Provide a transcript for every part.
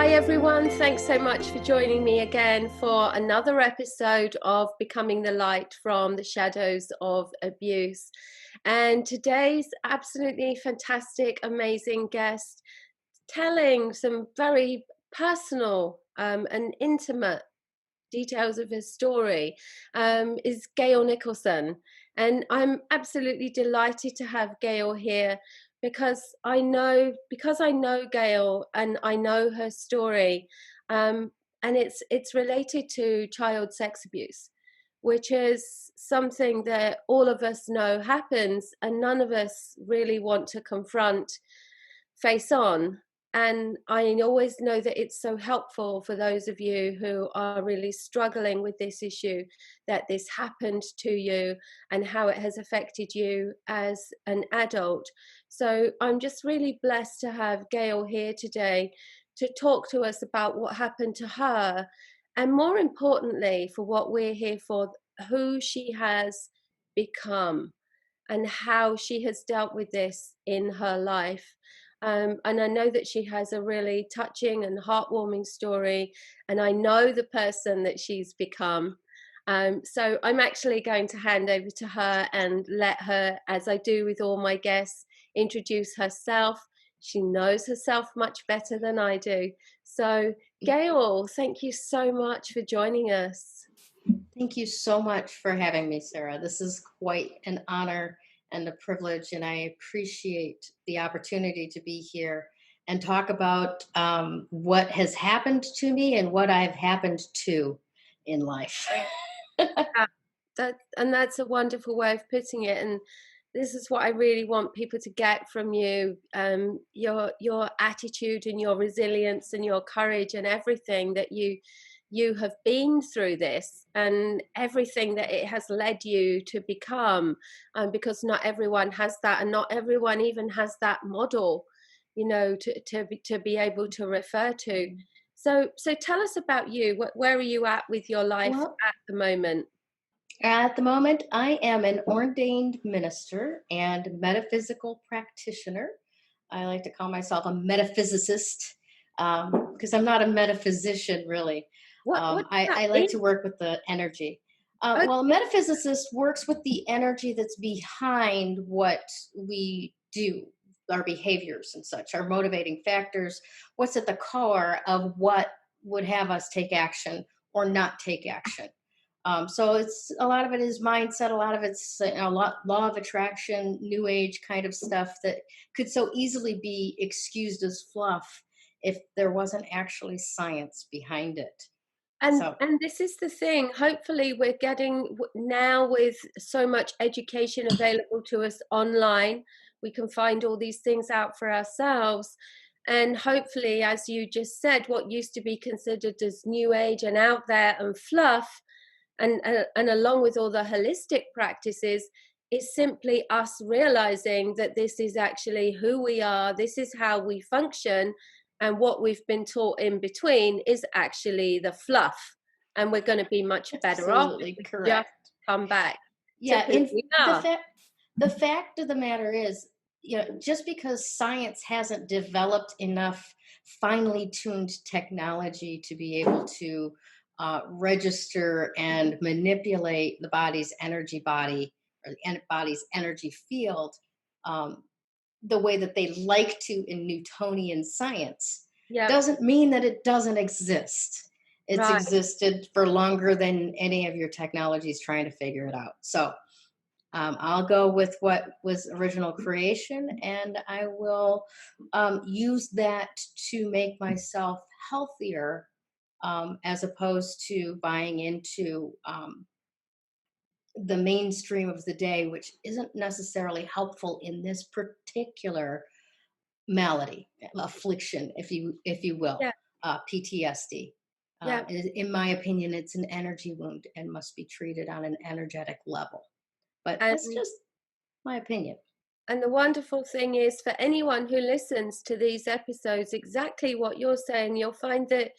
Hi everyone, thanks so much for joining me again for another episode of Becoming the Light from the Shadows of Abuse. And today's absolutely fantastic, amazing guest telling some very personal and intimate details of his story is Gayle Nicholson. And I'm absolutely delighted to have Gayle here because I know Gayle and I know her story, and it's related to child sex abuse, which is something that all of us know happens and none of us really want to confront face on. And I always know that it's so helpful for those of you who are really struggling with this issue, that this happened to you and how it has affected you as an adult. So I'm just really blessed to have Gayle here today to talk to us about what happened to her, and more importantly, for what we're here for, who she has become and how she has dealt with this in her life. And I know that she has a really touching and heartwarming story, and I know the person that she's become. So I'm actually going to hand over to her and let her, as I do with all my guests, introduce herself. She knows herself much better than I do. So Gayle, thank you so much for joining us. Thank you so much for having me, Sarah. This is quite an honor and a privilege, and I appreciate the opportunity to be here and talk about what has happened to me and what I've happened to in life. That's a wonderful way of putting it, and this is what I really want people to get from you, your attitude and your resilience and your courage and everything that you have been through this and everything that it has led you to become, because not everyone has that, and not everyone even has that model, to be able to refer to. So tell us about you. Where are you at with your life Well, at the moment? at the moment, I am an ordained minister and metaphysical practitioner. I like to call myself a metaphysicist because I'm not a metaphysician, really. What does that I like mean? to work with the energy. Okay. Well, a metaphysicist works with the energy that's behind what we do, our behaviors and such, our motivating factors, what's at the core of what would have us take action or not take action. So it's a lot of it is mindset, a lot of it's law of attraction, new age kind of stuff that could so easily be excused as fluff if there wasn't actually science behind it. So And this is the thing. Hopefully, we're getting now, with so much education available to us online, we can find all these things out for ourselves. And hopefully, as you just said, what used to be considered as new age and out there and fluff, and along with all the holistic practices, is simply us realizing that this is actually who we are, this is how we function, and what we've been taught in between is actually the fluff, and we're going to be much better off if absolutely we just correct. come back to Yeah, who we are. the fact of the matter is, just because science hasn't developed enough finely tuned technology to be able to register and manipulate the body's energy body or the body's energy field um, the way that they like to in Newtonian science, Yeah, doesn't mean that it doesn't exist. It's right. existed for longer than any of your technologies trying to figure it out. So I'll go with what was original creation, and I will use that to make myself healthier, as opposed to buying into the mainstream of the day, which isn't necessarily helpful in this particular malady, affliction, if you will, Yeah, PTSD. yeah. In my opinion, it's an energy wound and must be treated on an energetic level. But And that's just my opinion. And the wonderful thing is, for anyone who listens to these episodes, exactly what you're saying, you'll find that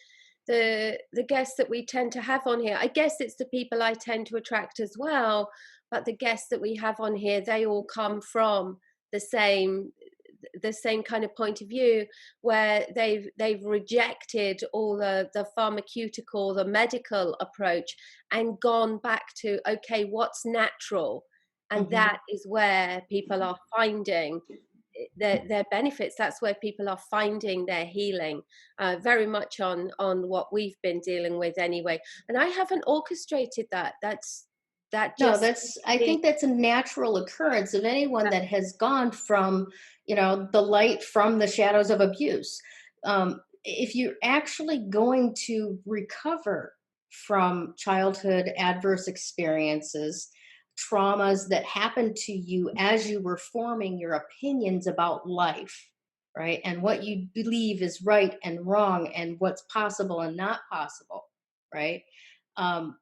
the guests that we tend to have on here, I guess it's the people I tend to attract as well, but the guests that we have on here, they all come from the same the same kind of point of view, where they've rejected all the pharmaceutical, the medical approach, and gone back to, okay, what's natural. And Mm-hmm. that is where people are finding their benefits. That's where people are finding their healing, very much on what we've been dealing with anyway. And I haven't orchestrated that. That No, just I think that's a natural occurrence of anyone that has gone from, the light from the shadows of abuse. If you're actually going to recover from childhood adverse experiences, traumas that happened to you as you were forming your opinions about life, right? And what you believe is right and wrong and what's possible and not possible, right? Um,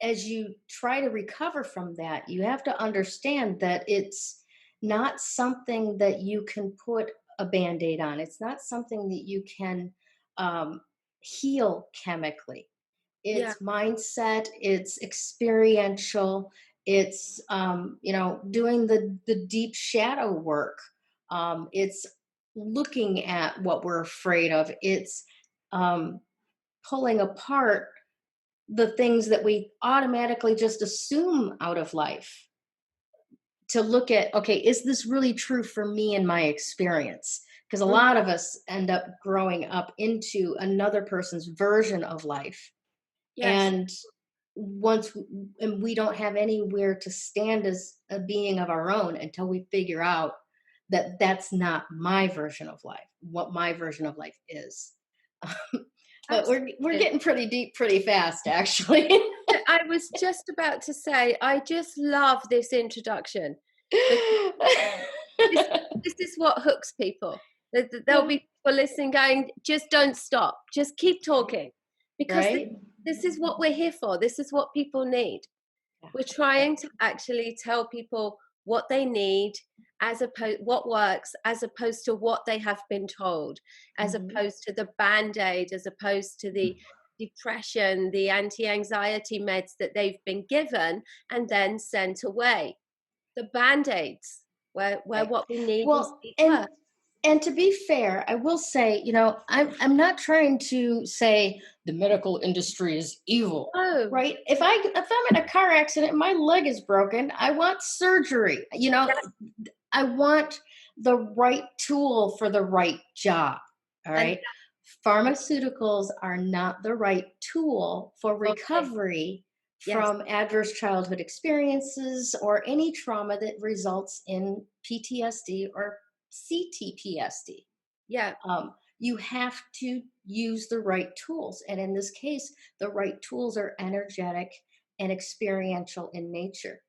as you try to recover from that, you have to understand that it's not something that you can put a band aid on. It's not something that you can um, heal chemically. yeah, It's mindset, it's experiential, it's, doing the deep shadow work. It's looking at what we're afraid of. It's um, pulling apart the things that we automatically just assume out of life to look at, okay, is this really true for me and my experience? Because a mhm, lot of us end up growing up into another person's version of life. yes, And and we don't have anywhere to stand as a being of our own until we figure out that that's not my version of life, what my version of life is. But we're absolutely. getting pretty deep pretty fast, actually. I was just about to say, I just love this introduction, because this this is what hooks people. There'll be people listening going, just don't stop, just keep talking, because Right? this is what we're here for. This is what people need. Yeah. We're Yeah. trying to actually tell people what they need, as opposed what works, as opposed to what they have been told, as Mhm. opposed to the band-aid, as opposed to the depression, the anti-anxiety meds that they've been given and then sent away. The band-aids, where Right. what we need is Well, deep and work. and to be fair, I will say, I'm not trying to say the medical industry is evil, Oh, right? If I'm in a car accident and my leg is broken, I want surgery. yes, I want the right tool for the right job. All and right. Pharmaceuticals are not the right tool for okay, recovery yes, from adverse childhood experiences or any trauma that results in PTSD or CTPSD. yeah, You have to use the right tools. And in this case, the right tools are energetic and experiential in nature.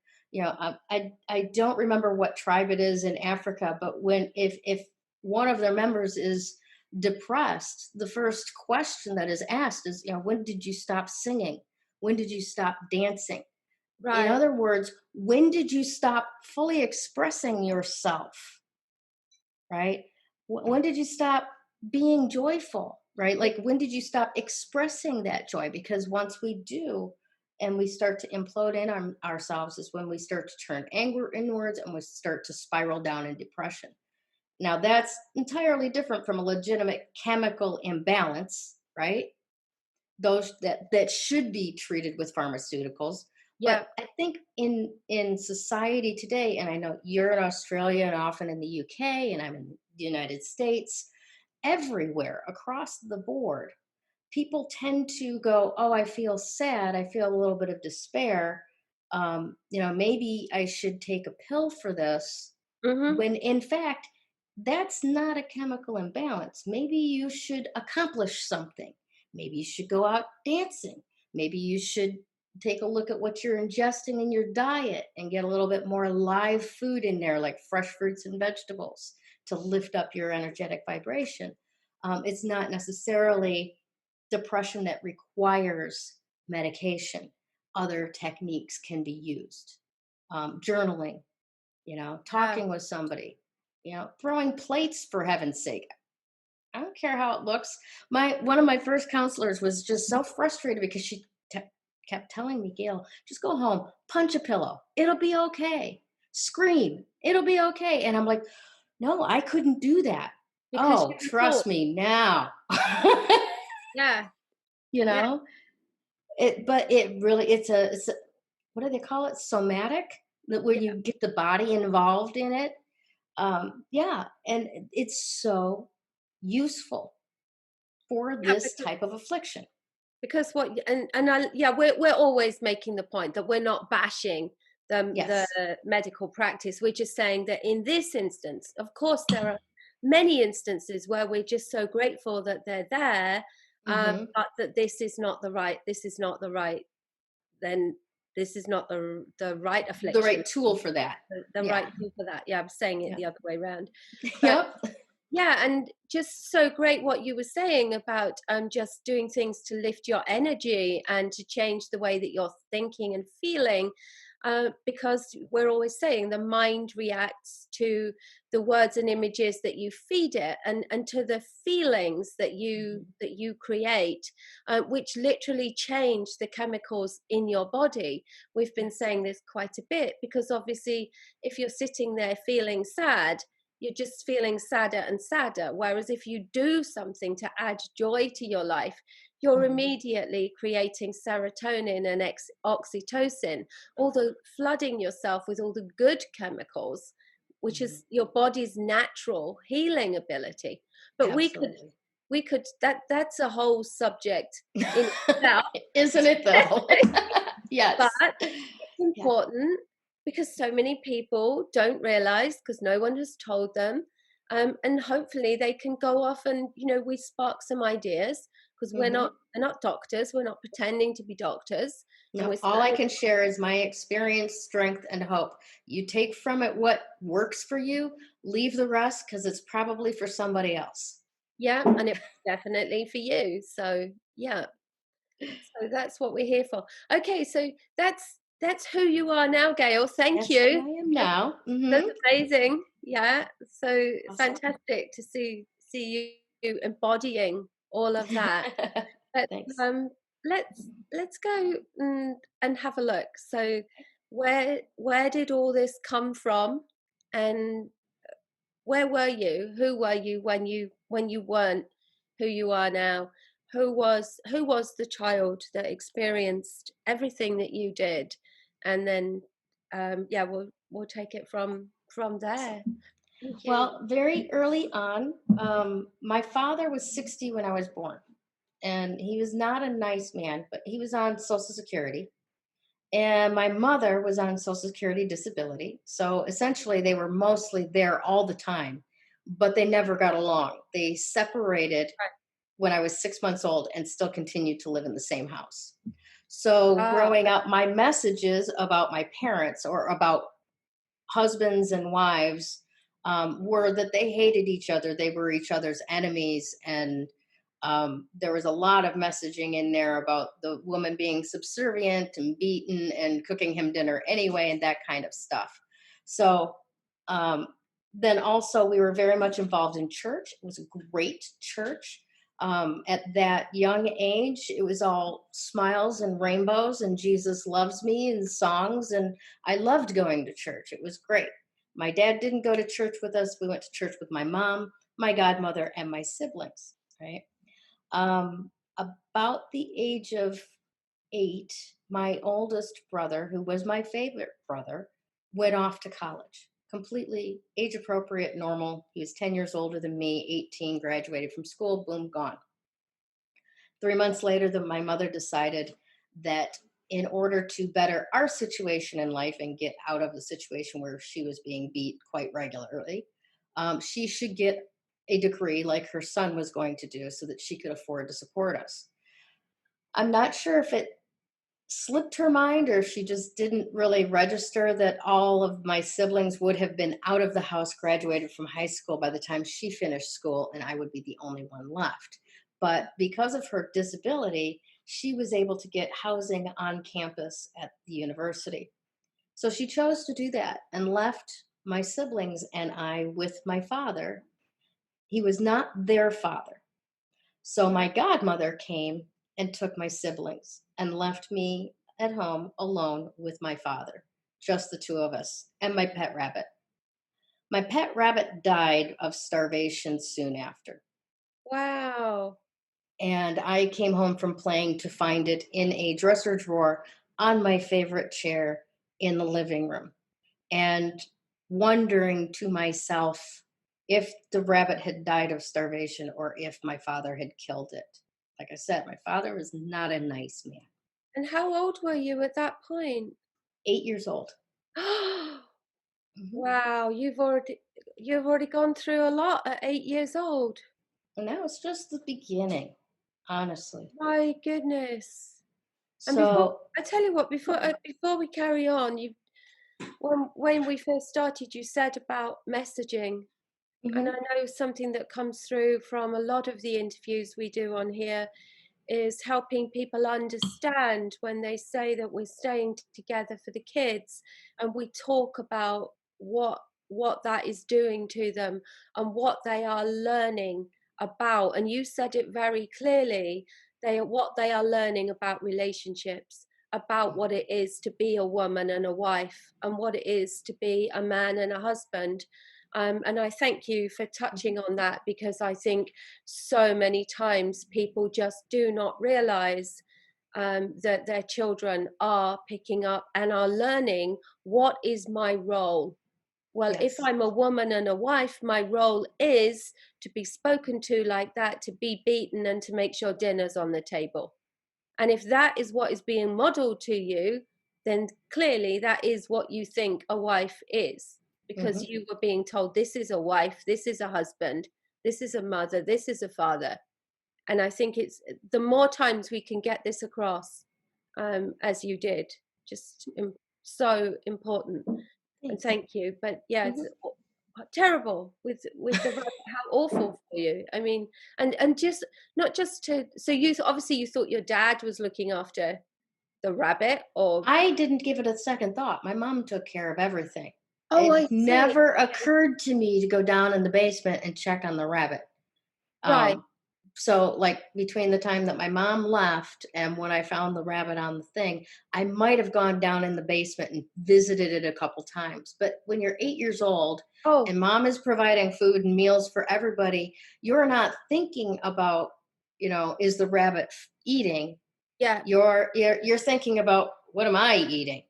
I don't remember what tribe it is in Africa, but if one of their members is depressed, the first question that is asked is, when did you stop singing? When did you stop dancing? In right, other words, when did you stop fully expressing yourself? Right? When did you stop being joyful? Right? yeah, Like, when did you stop expressing that joy? Because once we do, and we start to implode in ourselves, is when we start to turn anger inwards and we start to spiral down in depression. Now, that's entirely different from a legitimate chemical imbalance, right? Those that should be treated with pharmaceuticals. yeah, But I think in society today, and I know you're in Australia and often in the UK, and I'm in the United States, everywhere across the board, people tend to go, oh, I feel sad, I feel a little bit of despair, maybe I should take a pill for this, mm-hmm, when in fact that's not a chemical imbalance. Maybe you should accomplish something. Maybe you should go out dancing. Maybe you should take a look at what you're ingesting in your diet and get a little bit more live food in there, like fresh fruits and vegetables, to lift up your energetic vibration. It's not necessarily depression that requires medication. Other techniques can be used. Journaling, yeah, talking with somebody, throwing plates, for heaven's sake. I don't care how it looks. My One of my first counselors was just so frustrated because she kept telling me, Gail, just go home, punch a pillow, it'll be okay. Scream, it'll be okay. And I'm like, no, I couldn't do that. because Oh, you were taught. trust me now. Yeah, You yeah, know, but it's a, what do they call it? Somatic, that where yeah. you get the body involved in it. Yeah, and it's so useful for Yeah, this type of affliction. because what and I, yeah, we're always making the point that we're not bashing the Yes. medical practice. We're just saying that in this instance, of course, there are many instances where we're just so grateful that they're there, Hmm. but that this is not the right. This is not the right. Then this is not the right The affliction. right tool for that. The Yeah. right tool for that. Yeah, I'm saying it Yeah. the other way around, but Yep. yeah, and just so great what you were saying about just doing things to lift your energy and to change the way that you're thinking and feeling. Because we're always saying the mind reacts to the words and images that you feed it, and to the feelings Mhm. that you create, which literally change the chemicals in your body. We've been Yes. saying this quite a bit because obviously, if you're sitting there feeling sad, you're just feeling sadder and sadder. Whereas if you do something to add joy to your life, you're Mhm. immediately creating serotonin and oxytocin, all the flooding yourself with all the good chemicals, which Mhm. is your body's natural healing ability. But Absolutely. we could that's a whole subject in itself. Isn't it though? But Yes. it's Yeah. important because so many people don't realize because no one has told them. And hopefully they can go off and, we spark some ideas because Hmm. we're not doctors. We're not pretending to be doctors. And No, we're all I certainly, can share is my experience, strength, and hope. You take from it what works for you, leave the rest because it's probably for somebody else. yeah, and it definitely for you. So, yeah. So that's what we're here for. Okay, so that's who you are now, Gail. Thank That's who you. I am now. That's Hmm. amazing. Yeah. So Awesome. fantastic to see you embodying all of that. But Thanks. um, let's go and have a look. So where did all this come from, and where were you? Who were you when you weren't who you are now? Who was the child that experienced everything that you did? And then yeah, we'll take it from there. Awesome. Thank you. Well, very early on, my father was 60 when I was born, and he was not a nice man, but he was on Social Security. And my mother was on Social Security disability. So essentially, they were mostly there all the time, but they never got along. They separated when I was 6 months old and still continued to live in the same house. So Ah, growing up, my messages about my parents or about husbands and wives were that they hated each other. They were each other's enemies. And there was a lot of messaging in there about the woman being subservient and beaten and cooking him dinner anyway, and that kind of stuff. So um, then also, we were very much involved in church. It was a great church. At that young age, it was all smiles and rainbows and Jesus loves me and songs. And I loved going to church. It was great. My dad didn't go to church with us. We went to church with my mom, my godmother, and my siblings, right? About the age of 8, my oldest brother, who was my favorite brother, went off to college. Completely age appropriate, normal. He was 10 years older than me, 18, graduated from school, boom, gone. 3 months later, my mother decided that in order to better our situation in life and get out of the situation where she was being beat quite regularly, she should get a degree like her son was going to do so that she could afford to support us. I'm not sure if it slipped her mind or if she just didn't really register that all of my siblings would have been out of the house, graduated from high school by the time she finished school, and I would be the only one left. But because of her disability, she was able to get housing on campus at the university. So she chose to do that and left my siblings and I with my father. He was not their father. So my godmother came and took my siblings and left me at home alone with my father, just the two of us and my pet rabbit. My pet rabbit died of starvation soon after. Wow. And I came home from playing to find it in a dresser drawer on my favorite chair in the living room. And wondering to myself if the rabbit had died of starvation or if my father had killed it. Like I said, my father was not a nice man. And how old were you at that point? 8 years old. Mhm. Wow, you've already gone through a lot at 8 years old. And that was just the beginning, honestly. My goodness. And before So, I tell you what, before we carry on, you when we first started, you said about messaging, and I mhm, know something that comes through from a lot of the interviews we do on here is helping people understand when they say that we're staying together for the kids, and we talk about what that is doing to them and what they are learning about. And you said it very clearly, what they are learning about relationships, about what it is to be a woman and a wife, and what it is to be a man and a husband. And I thank you for touching mhm, on that, because I think so many times people just do not realize that their children are picking up and are learning, what is my role? Well, if yes. I'm a woman and a wife, my role is to be spoken to like that, to be beaten, and to make sure dinner's on the table. And if that is what is being modeled to you, then clearly that is what you think a wife is, because Mhm, you were being told this is a wife, this is a husband, this is a mother, this is a father. And I think it's the more times we can get this across, as you did, just so important. And thanks. thank you. But yeah, it's Mhm. terrible with the how awful for you. I mean, and just not just to, so you obviously you thought your dad was looking after the rabbit, or I didn't give it a second thought. My mom took care of everything. oh, It I see. never occurred to me to go down in the basement and check on the rabbit. Right. Um, so, like, between the time that my mom left and when I found the rabbit on the thing, I might have gone down in the basement and visited it a couple times. But when you're 8 years old Oh, and mom is providing food and meals for everybody, you're not thinking about, is the rabbit eating? yeah. You're thinking about, what am I eating?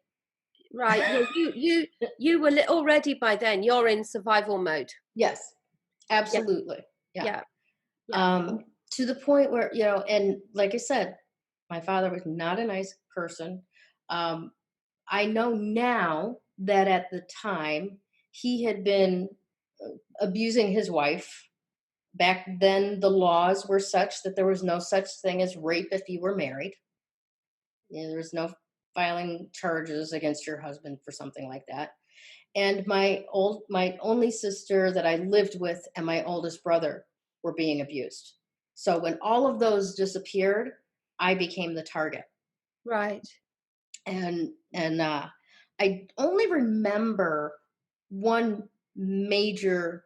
Right. Yeah. You were already by then. You're in survival mode. Yes, Yeah. absolutely. Yeah. Yeah. Yeah. Um, to the point where, and like I said, my father was not a nice person. Um, I know now that at the time he had been abusing his wife. Back then, the laws were such that there was no such thing as rape if you were married. There was no filing charges against your husband for something like that. And my only sister that I lived with and my oldest brother were being abused. So when all of those disappeared, I became the target. Right. And I only remember one major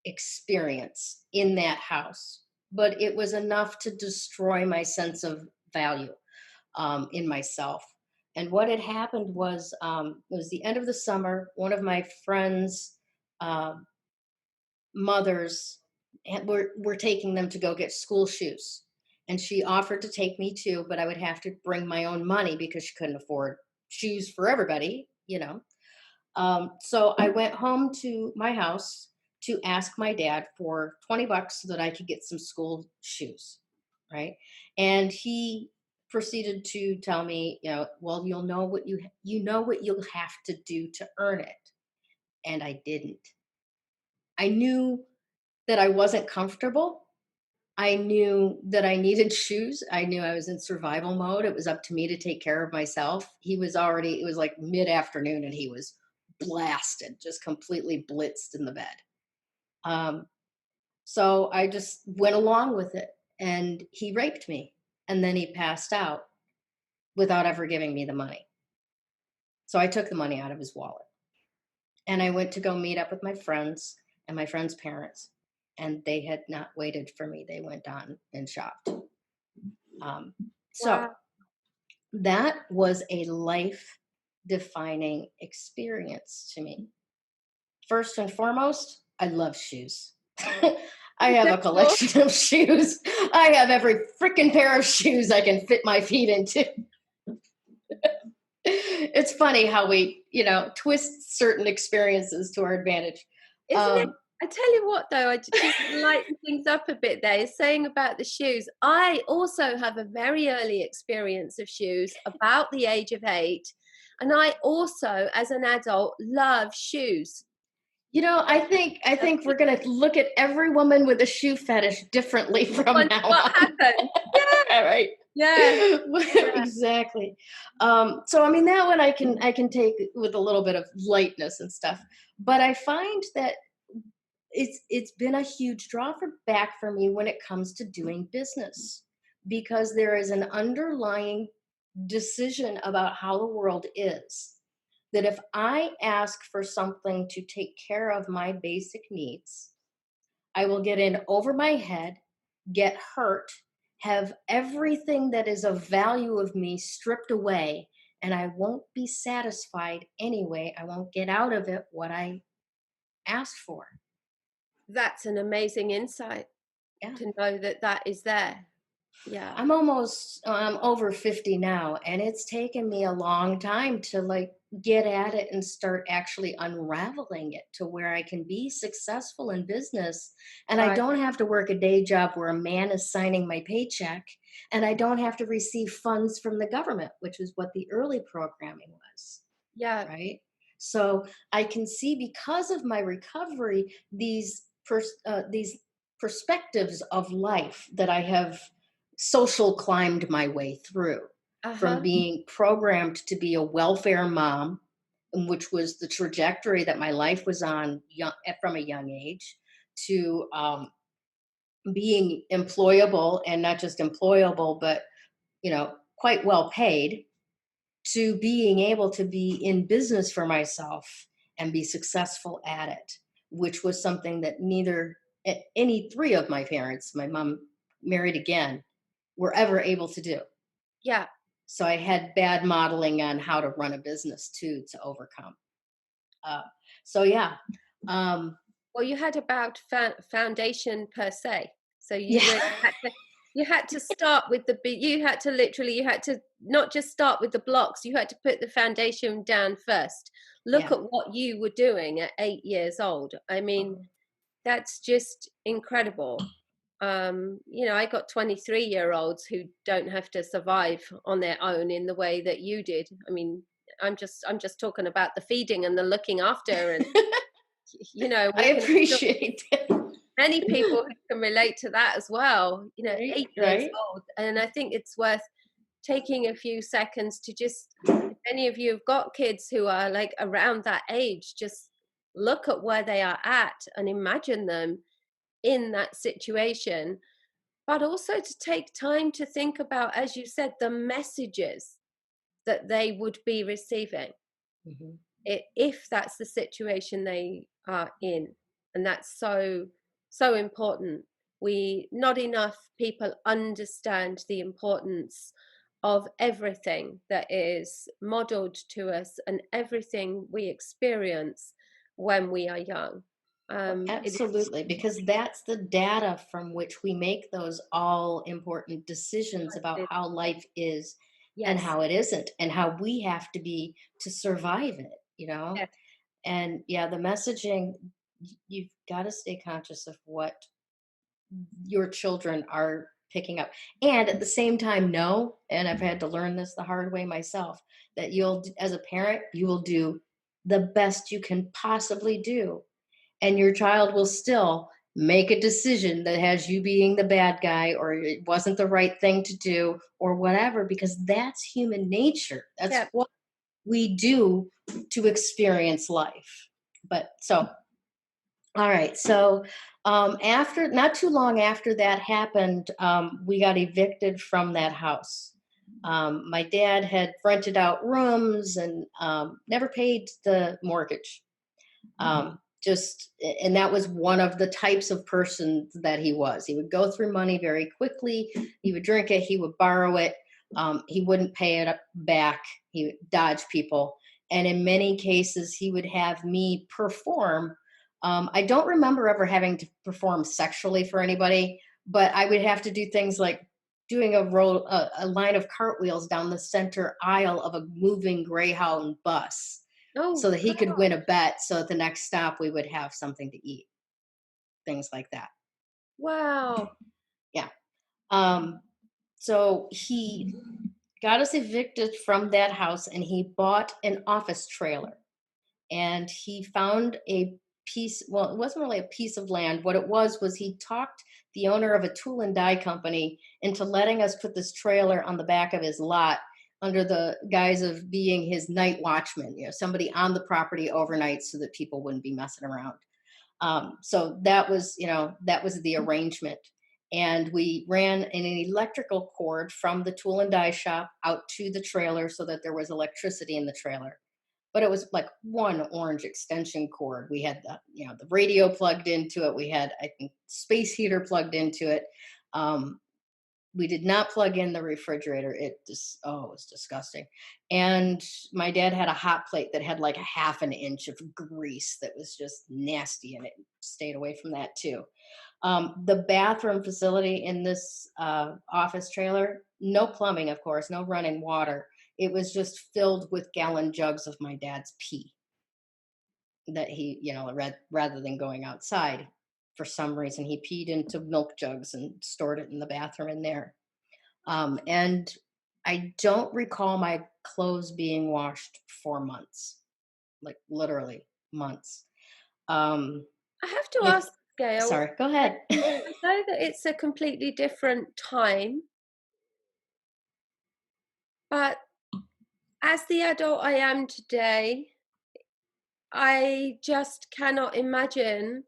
experience in that house, but it was enough to destroy my sense of value in myself. And what had happened was, it was the end of the summer. One of my friends' uh, mothers were taking them to go get school shoes. And she offered to take me too, but I would have to bring my own money because she couldn't afford shoes for everybody. So I went home to my house to ask my dad for 20 bucks so that I could get some school shoes. Right. And he proceeded to tell me, well, you know what you'll have to do to earn it. And I didn't. I knew that I wasn't comfortable. I knew that I needed shoes. I knew I was in survival mode. It was up to me to take care of myself. It was like mid afternoon and he was blasted, just completely blitzed in the bed. Um, so I just went along with it and he raped me and then he passed out without ever giving me the money. So I took the money out of his wallet and I went to go meet up with my friends and my friends' parents. And they had not waited for me. They went on and shopped. Um, so Wow. that was a life defining experience to me. First and foremost, I love shoes. I have a collection of shoes. I have every freaking pair of shoes I can fit my feet into. It's funny how we, twist certain experiences to our advantage. Isn't it? I tell you what, though, I just lighten things up a bit there. Saying about the shoes, I also have a very early experience of shoes about the age of 8. And I also, as an adult, love shoes. I think we're gonna look at every woman with a shoe fetish differently from now What on. happened? Yeah. All right. Yeah. Exactly. So I mean that one I can take with a little bit of lightness and stuff. But I find that it's been a huge draw back for me when it comes to doing business, because there is an underlying decision about how the world is, that if I ask for something to take care of my basic needs, I will get in over my head, get hurt, have everything that is of value of me stripped away, and I won't be satisfied anyway. I won't get out of it what I asked for. That's an amazing insight, Yeah. to know that that is there. Yeah. I'm over 50 now, and it's taken me a long time to get at it and start actually unraveling it to where I can be successful in business. And I Right. don't have to work a day job where a man is signing my paycheck, and I don't have to receive funds from the government, which is what the early programming was. Yeah. Right. So I can see, because of my recovery, these perspectives of life that I have social climbed my way through, from Uh-huh. being programmed to be a welfare mom, which was the trajectory that my life was on from a young age, to being employable, and not just employable, but quite well paid, to being able to be in business for myself and be successful at it, which was something that neither any three of my parents, my mom married again, were ever able to do. Yeah. So I had bad modeling on how to run a business too, to overcome. Uh, so yeah, um, Well, you had about foundation per se. So you yeah, really had to start with you had to literally, you had to not just start with the blocks, you had to put the foundation down first. Look yeah. at what you were doing at 8 years old. I mean, that's just incredible. I got 23-year-olds who don't have to survive on their own in the way that you did. I mean, I'm just talking about the feeding and the looking after, and I we can appreciate that. many people who can relate to that as well. Right, 8 years right. old, and I think it's worth taking a few seconds to just, if any of you have got kids who are like around that age, just look at where they are at and imagine them in that situation, but also to take time to think about, as you said, the messages that they would be receiving, Mhm. if that's the situation they are in. And that's so important. We Not enough people understand the importance of everything that is modeled to us and everything we experience when we are young. It is Absolutely, because that's the data from which we make those all important decisions about how life is and yes, how it isn't, and how we have to be to survive it. yes, And yeah, the messaging, you've got to stay conscious of what your children are picking up. And at the same time, know, and I've had to learn this the hard way myself, that as a parent, you will do the best you can possibly do, and your child will still make a decision that has you being the bad guy, or it wasn't the right thing to do, or whatever, because that's human nature. That's yeah. what we do to experience life. But so, all right. So, after not too long after that happened, we got evicted from that house. My dad had rented out rooms and never paid the mortgage. And that was one of the types of person that he was. He would go through money very quickly. He would drink it. He would borrow it. He wouldn't pay it back. He would dodge people. And in many cases, he would have me perform. I don't remember ever having to perform sexually for anybody, but I would have to do things like doing a line of cartwheels down the center aisle of a moving Greyhound bus Oh, so that he could God. win a bet. So at the next stop, we would have something to eat, things like that. Wow. Yeah. Um, so he got us evicted from that house and he bought an office trailer. And he found a piece, well, it wasn't really a piece of land. What it was he talked the owner of a tool and die company into letting us put this trailer on the back of his lot under the guise of being his night watchman, somebody on the property overnight so that people wouldn't be messing around. So that was the arrangement. And we ran an electrical cord from the tool and die shop out to the trailer so that there was electricity in the trailer. But it was like one orange extension cord. We had the radio plugged into it. We had, I think, space heater plugged into it. We did not plug in the refrigerator. It just, oh, it was disgusting. And my dad had a hot plate that had like a half an inch of grease that was just nasty, and it stayed away from that too. The bathroom facility in this office trailer, no plumbing, of course, no running water. It was just filled with gallon jugs of my dad's pee that he, rather than going outside. For some reason, he peed into milk jugs and stored it in the bathroom in there. And I don't recall my clothes being washed for months, like literally months. Um, I have to if ask, Gail, Sorry, go I ahead. I know that it's a completely different time, but as the adult I am today, I just cannot imagine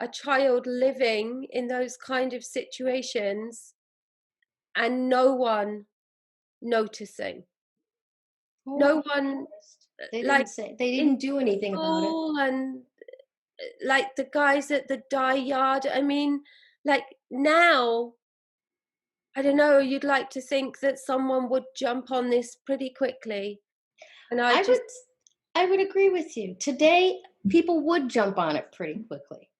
a child living in those kind of situations and no one noticing. Oh, No they one, noticed. They like, didn't say, they in didn't do anything about it. school and, like, the guys at the dye yard. I mean, like, now, I don't know, you'd like to think that someone would jump on this pretty quickly, and I I just would I would agree with you. Today, people would jump on it pretty quickly.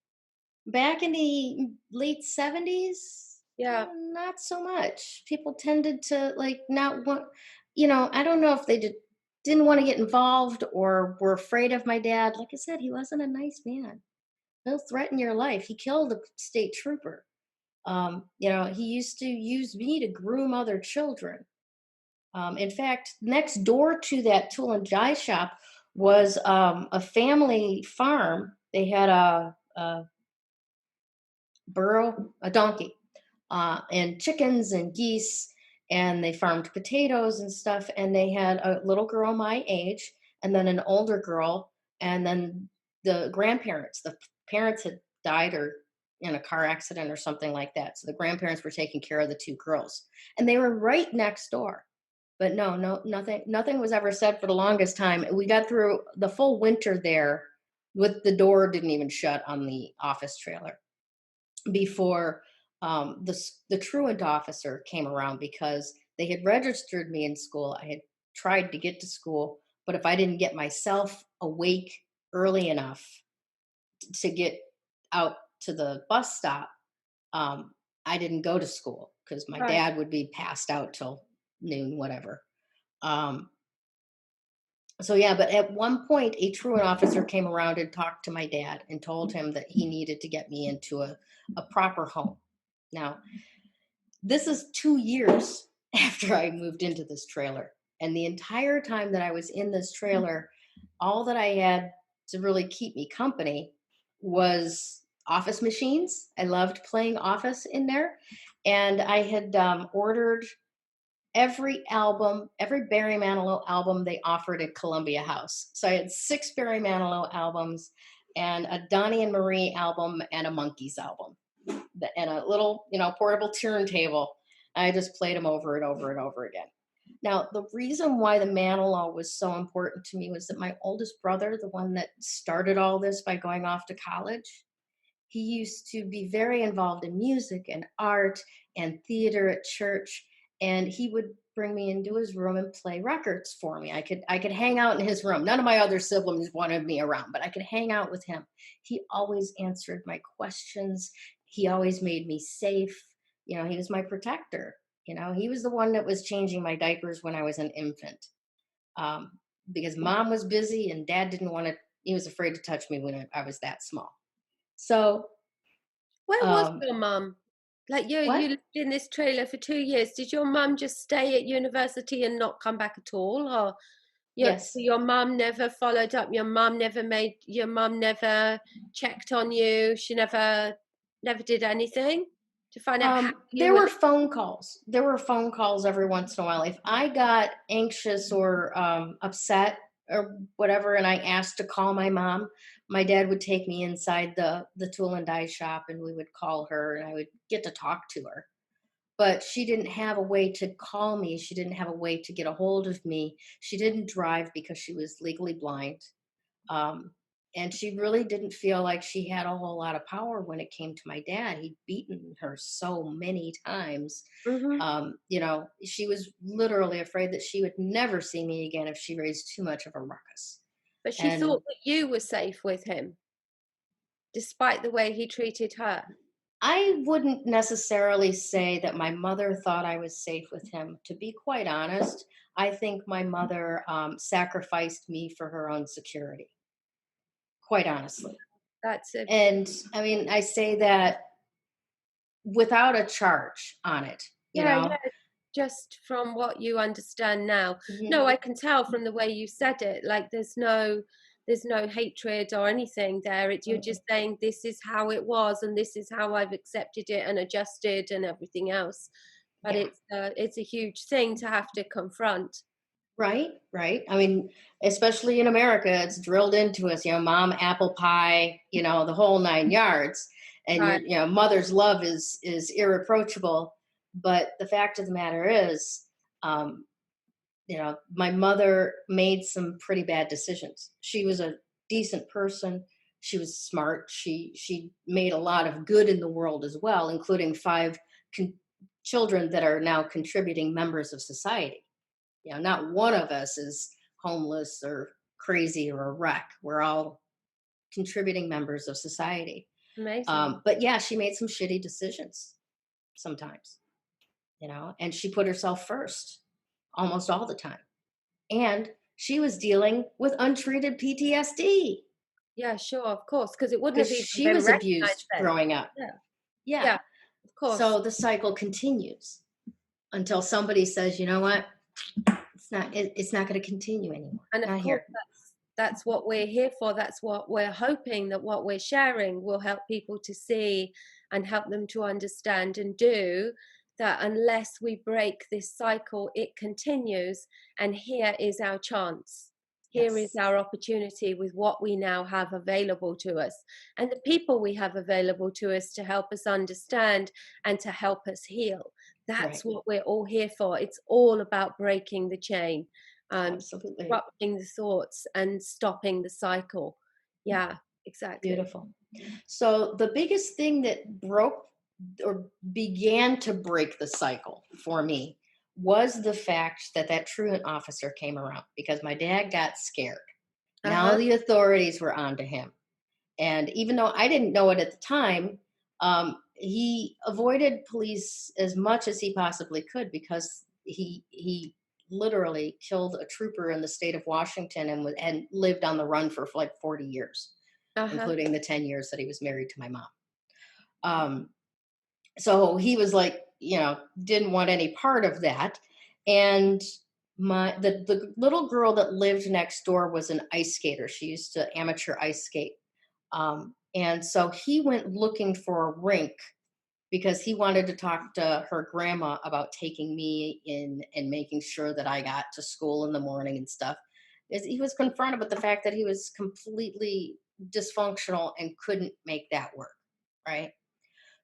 Back in the late 70s, yeah, not so much. People tended to like not want, I don't know if they didn't want to get involved or were afraid of my dad. Like I said, he wasn't a nice man. He'll threaten your life. He killed a state trooper. He used to use me to groom other children. In fact, next door to that tool and die shop was a family farm. They had a burro, a donkey, and chickens and geese, and they farmed potatoes and stuff. And they had a little girl my age, and then an older girl, and then the grandparents. The parents had died or in a car accident or something like that. So the grandparents were taking care of the two girls, and they were right next door. But no, nothing was ever said for the longest time. We got through the full winter there with the door didn't even shut on the office trailer before the truant officer came around because they had registered me in school. I had tried to get to school, but if I didn't get myself awake early enough to get out to the bus stop, um, I didn't go to school because my right, dad would be passed out till noon, whatever. Um, so yeah, but at one point, a truant officer came around and talked to my dad and told him that he needed to get me into a proper home. Now, this is 2 years after I moved into this trailer. And the entire time that I was in this trailer, all that I had to really keep me company was office machines. I loved playing office in there. And I had ordered every album, every Barry Manilow album they offered at Columbia House. So I had 6 Barry Manilow albums and a Donnie and Marie album and a Monkees album and a little, portable turntable. I just played them over and over and over again. Now, the reason why the Manilow was so important to me was that my oldest brother, the one that started all this by going off to college, he used to be very involved in music and art and theater at church. And he would bring me into his room and play records for me. I could hang out in his room. None of my other siblings wanted me around, but I could hang out with him. He always answered my questions. He always made me safe. He was my protector. He was the one that was changing my diapers when I was an infant. Um, because mom was busy and dad didn't want to, he was afraid to touch me when I was that small. So, Where was um, your mum? Like you what? lived in this trailer for 2 years. Did your mum just stay at university and not come back at all? Or Yes. your mum never followed up? Your mum never checked on you? She never did anything to find out how you There were. were phone calls. There were phone calls every once in a while. If I got anxious or upset or whatever, and I asked to call my mom, my dad would take me inside the tool and die shop, and we would call her, and I would get to talk to her. But she didn't have a way to call me. She didn't have a way to get a hold of me. She didn't drive because she was legally blind. Um, and she really didn't feel like she had a whole lot of power when it came to my dad. He'd beaten her so many times. Mhm. She was literally afraid that she would never see me again if she raised too much of a ruckus. But she And thought that you were safe with him, despite the way he treated her. I wouldn't necessarily say that my mother thought I was safe with him. To be quite honest, I think my mother sacrificed me for her own security, quite honestly. That's a And I mean, I say that without a charge on it, you Yeah, know? yeah. Just from what you understand now. Mhm. No, I can tell from the way you said it. Like there's no hatred or anything there. You're Mm-mm. just saying this is how it was and this is how I've accepted it and adjusted and everything else. But Yeah. it's a huge thing to have to confront. Right, right. I mean, especially in America, it's drilled into us, mom, apple pie, the whole nine yards. And Right. mother's love is irreproachable. But the fact of the matter is, um, my mother made some pretty bad decisions. She was a decent person. She was smart. She made a lot of good in the world as well, including five con- children that are now contributing members of society. Not one of us is homeless or crazy or a wreck. We're all contributing members of society. Amazing. But yeah, she made some shitty decisions sometimes, and she put herself first almost all the time. And she was dealing with untreated PTSD Yeah, sure, of course, because it wouldn't because have even she been was recognized abused then. growing up. Yeah. Yeah. Yeah, of course. So the cycle continues until somebody says, you know what? It's not going to continue anymore. And of Not course, here. that's what we're here for. That's what we're hoping, that what we're sharing will help people to see and help them to understand and do that. Unless we break this cycle, it continues. And here is our chance. Here is Yes. our opportunity with what we now have available to us and the people we have available to us to help us understand and to help us heal. That's Right. what we're all here for. It's all about breaking the chain, Absolutely. disrupting the thoughts and stopping the cycle. Yeah, exactly. Beautiful. So the biggest thing that broke or began to break the cycle for me was the fact that that truant officer came around because my dad got scared. Now Uh-huh. the authorities were onto him. And even though I didn't know it at the time, he avoided police as much as he possibly could because he literally killed a trooper in the state of Washington and lived on the run for like 40 years, Uh-huh. including the 10 years that he was married to my mom. Um, so he was like, didn't want any part of that. And the little girl that lived next door was an ice skater. She used to amateur ice skate. And so he went looking for a rink because he wanted to talk to her grandma about taking me in and making sure that I got to school in the morning and stuff. He was confronted with the fact that he was completely dysfunctional and couldn't make that work. Right.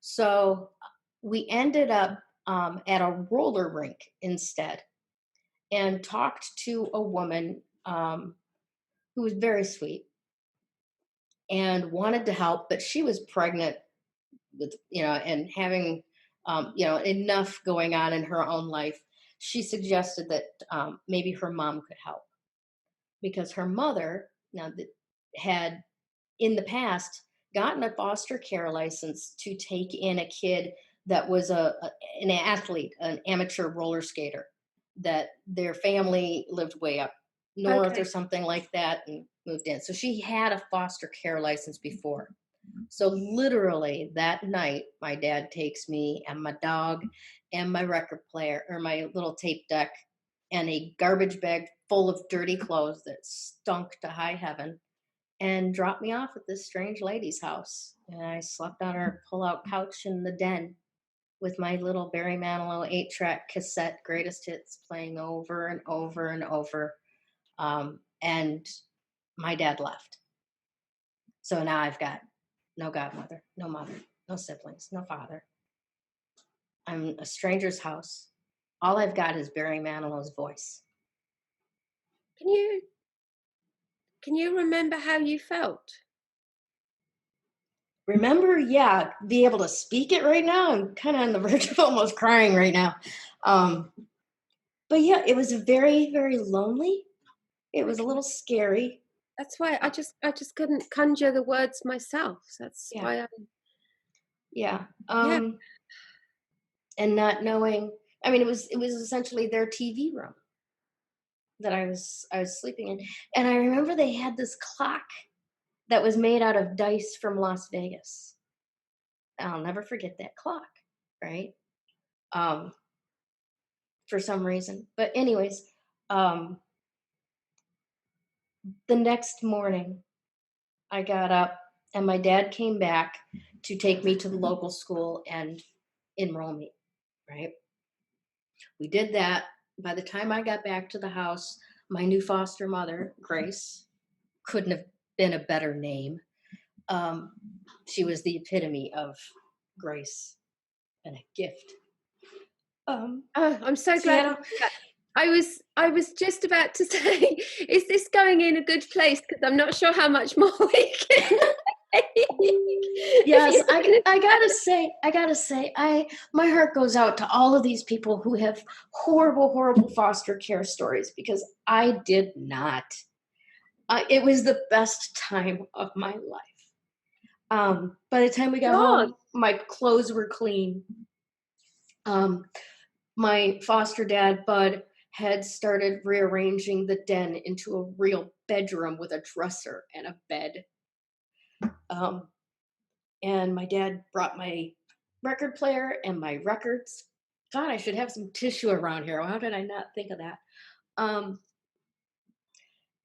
So we ended up at a roller rink instead and talked to a woman who was very sweet and wanted to help, but she was pregnant with, and having, enough going on in her own life. she suggested that maybe her mom could help, because her mother had in the past gotten a foster care license to take in a kid that was an athlete, an amateur roller skater, that their family lived way up north or Okay. something like that and moved in. So she had a foster care license before. So literally that night, my dad takes me and my dog and my record player, or my little tape deck, and a garbage bag full of dirty clothes that stunk to high heaven, and dropped me off at this strange lady's house. And I slept on her pull-out couch in the den with my little Barry Manilow 8-track cassette greatest hits playing over and over and over. And my dad left. So now I've got no godmother, no mother, no siblings, no father. I'm a stranger's house. All I've got is Barry Manilow's voice. Can you remember how you felt? Remember, yeah, be able to speak it right now. I'm kind of on the verge of almost crying right now. But yeah, it was very, very lonely. It was a little scary. That's why I just couldn't conjure the words myself. That's Yeah. why Yeah. Yeah. And not knowing, I mean, it was essentially their TV room that I was sleeping in. And I remember they had this clock that was made out of dice from Las Vegas. I'll never forget that clock, right? For some reason. But anyways, the next morning I got up and my dad came back to take me to the local school and enroll me, right? We did that. By the time I got back to the house, my new foster mother, Grace, couldn't have been a better name. She was the epitome of grace and a gift. Oh, I'm so So, you glad. know, I was just about to say, is this going in a good place? Because I'm not sure how much more we can. yes, I gotta say, my heart goes out to all of these people who have horrible, horrible foster care stories, because I did not. It was the best time of my life. By the time we got home, my clothes were clean. My foster dad, Bud, had started rearranging the den into a real bedroom with a dresser and a bed. And my dad brought my record player and my records. God, I should have some tissue around here. How did I not think of that?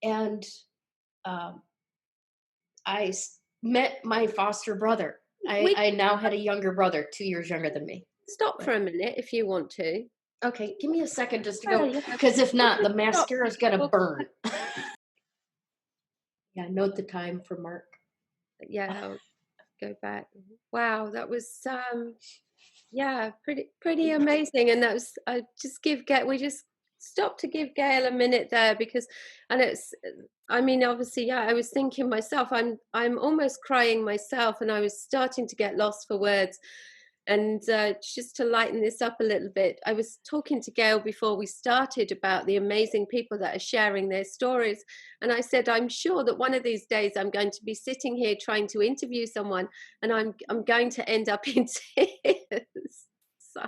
And I met my foster brother. I now had a younger brother, 2 years younger than me. Stop for a minute if you want to. Okay, give me a second just to go, because if not, the mascara is going to burn. Yeah, note the time for Mark. Yeah, I'll go back. Wow, that was yeah, pretty amazing. And that was we just stopped to give Gail a minute there, because, and it's, I mean, obviously, yeah, I was thinking myself, I'm almost crying myself, and I was starting to get lost for words. And just to lighten this up a little bit, I was talking to Gail before we started about the amazing people that are sharing their stories. And I said, I'm sure that one of these days I'm going to be sitting here trying to interview someone, and I'm going to end up in tears. So,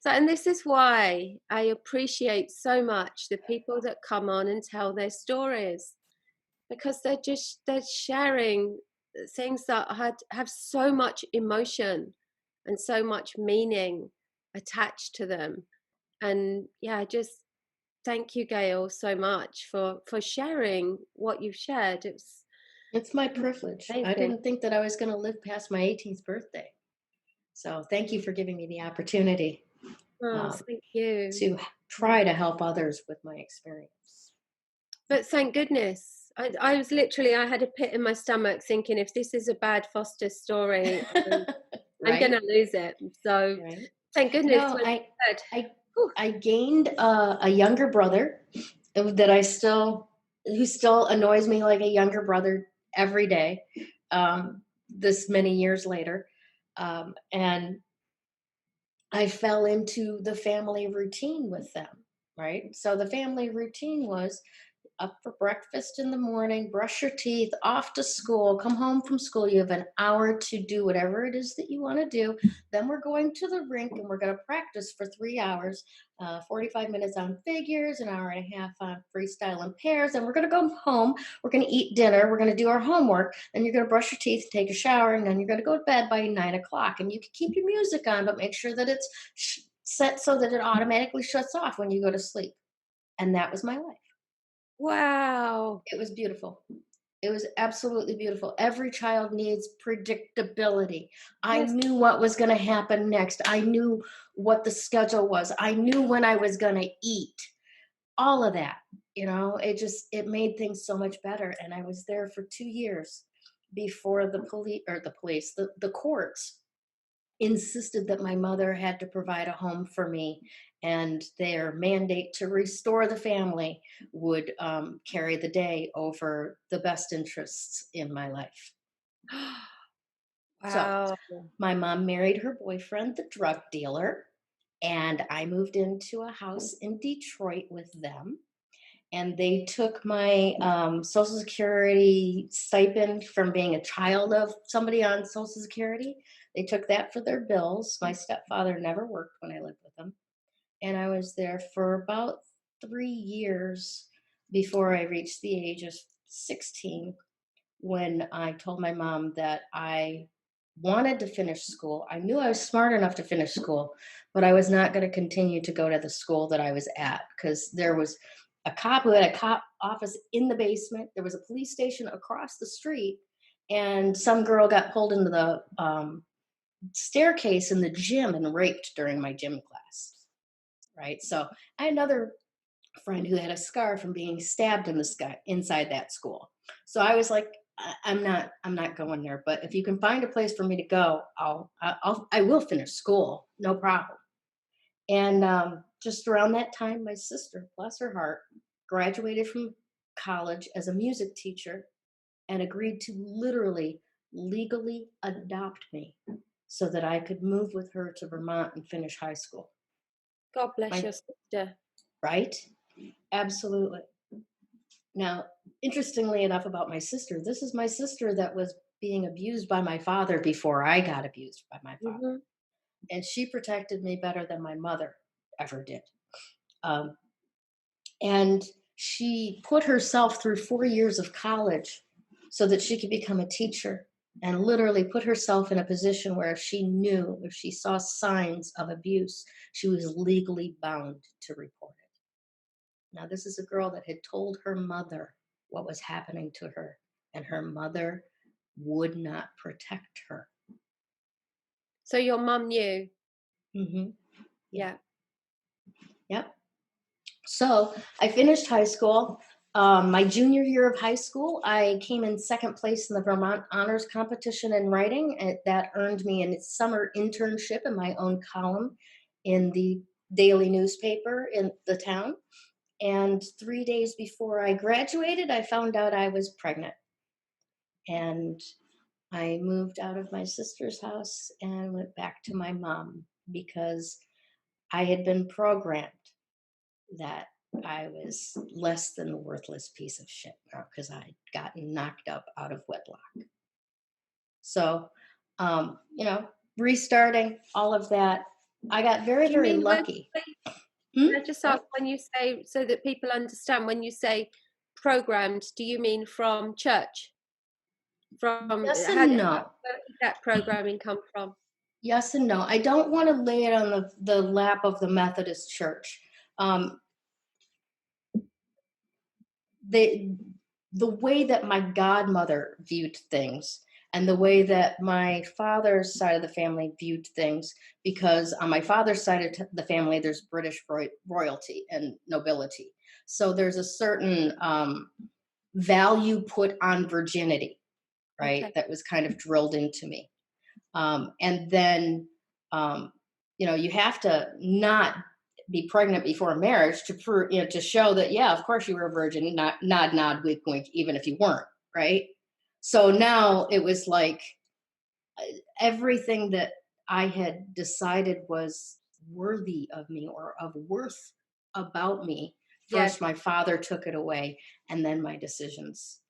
and this is why I appreciate so much the people that come on and tell their stories, because they're sharing things that have so much emotion and so much meaning attached to them. And yeah, just thank you, Gail, so much for sharing what you've shared. It's my privilege. amazing. I didn't think that I was going to live past my 18th birthday. So thank you for giving me the opportunity Thank you. to try to help others with my experience. But thank goodness. I was literally, I had a pit in my stomach thinking, if this is a bad foster story, I'm going to lose it. So thank goodness. No, I gained a younger brother that who still annoys me like a younger brother every day, this many years later. And I fell into the family routine with them, right? So the family routine was up for breakfast in the morning, brush your teeth, off to school, come home from school. You have an hour to do whatever it is that you want to do. Then we're going to the rink and we're going to practice for 3 hours, 45 minutes on figures, an hour and a half on freestyle and pairs. And we're going to go home. We're going to eat dinner. We're going to do our homework. Then you're going to brush your teeth, take a shower, and then you're going to go to bed by 9 o'clock. And you can keep your music on, but make sure that it's set so that it automatically shuts off when you go to sleep. And that was my life. Wow. It was beautiful. It was absolutely beautiful. Every child needs predictability. I Yes. knew what was going to happen next. I knew what the schedule was. I knew when I was going to eat. All of that, it made things so much better. And I was there for 2 years before the courts insisted that my mother had to provide a home for me, and their mandate to restore the family would carry the day over the best interests in my life. So Wow. my mom married her boyfriend, the drug dealer, and I moved into a house in Detroit with them. And they took my Social Security stipend from being a child of somebody on Social Security. They took that for their bills. My stepfather never worked when I lived with him. And I was there for about 3 years before I reached the age of 16, when I told my mom that I wanted to finish school. I knew I was smart enough to finish school, but I was not going to continue to go to the school that I was at, because there was a cop who had a cop office in the basement. There was a police station across the street, and some girl got pulled into the staircase in the gym and raped during my gym class. Right. So I had another friend who had a scar from being stabbed in the sky inside that school. So I was like, I'm not going there. But if you can find a place for me to go, I will finish school, no problem. And just around that time, my sister, bless her heart, graduated from college as a music teacher and agreed to literally legally adopt me so that I could move with her to Vermont and finish high school. God bless My, your sister. right? Absolutely. Now, interestingly enough about my sister, this is my sister that was being abused by my father before I got abused by my father. Hmm. And she protected me better than my mother ever did. Um, and she put herself through 4 years of college so that she could become a teacher, and literally put herself in a position where if she saw signs of abuse, she was legally bound to report it. Now, this is a girl that had told her mother what was happening to her, and her mother would not protect her. So your mum knew. Mm-hmm. Yeah. Yeah. Yep. So I finished high school. My junior year of high school, I came in second place in the Vermont Honors Competition in writing, and that earned me a summer internship in my own column in the daily newspaper in the town. And 3 days before I graduated, I found out I was pregnant. And I moved out of my sister's house and went back to my mom, because I had been programmed that I was less than a worthless piece of shit because I'd gotten knocked up out of wedlock. So, restarting all of that, I got very, Do you very mean when lucky. can I just ask, when you say, so that people understand, when you say programmed, do you mean from church? From Yes how and did no. that programming come from? Yes and no. I don't want to lay it on the lap of the Methodist Church. Um, they, the way that my godmother viewed things, and the way that my father's side of the family viewed things, because on my father's side of the family, there's British royalty and nobility. So there's a certain value put on virginity, right? Okay. That was kind of drilled into me. And then, you have to not be pregnant before marriage to prove, to show that, yeah, of course you were a virgin, not nod, nod, wink, wink, even if you weren't, right? So now it was like everything that I had decided was worthy of me or of worth about me. Yes. First, my father took it away, and then my decisions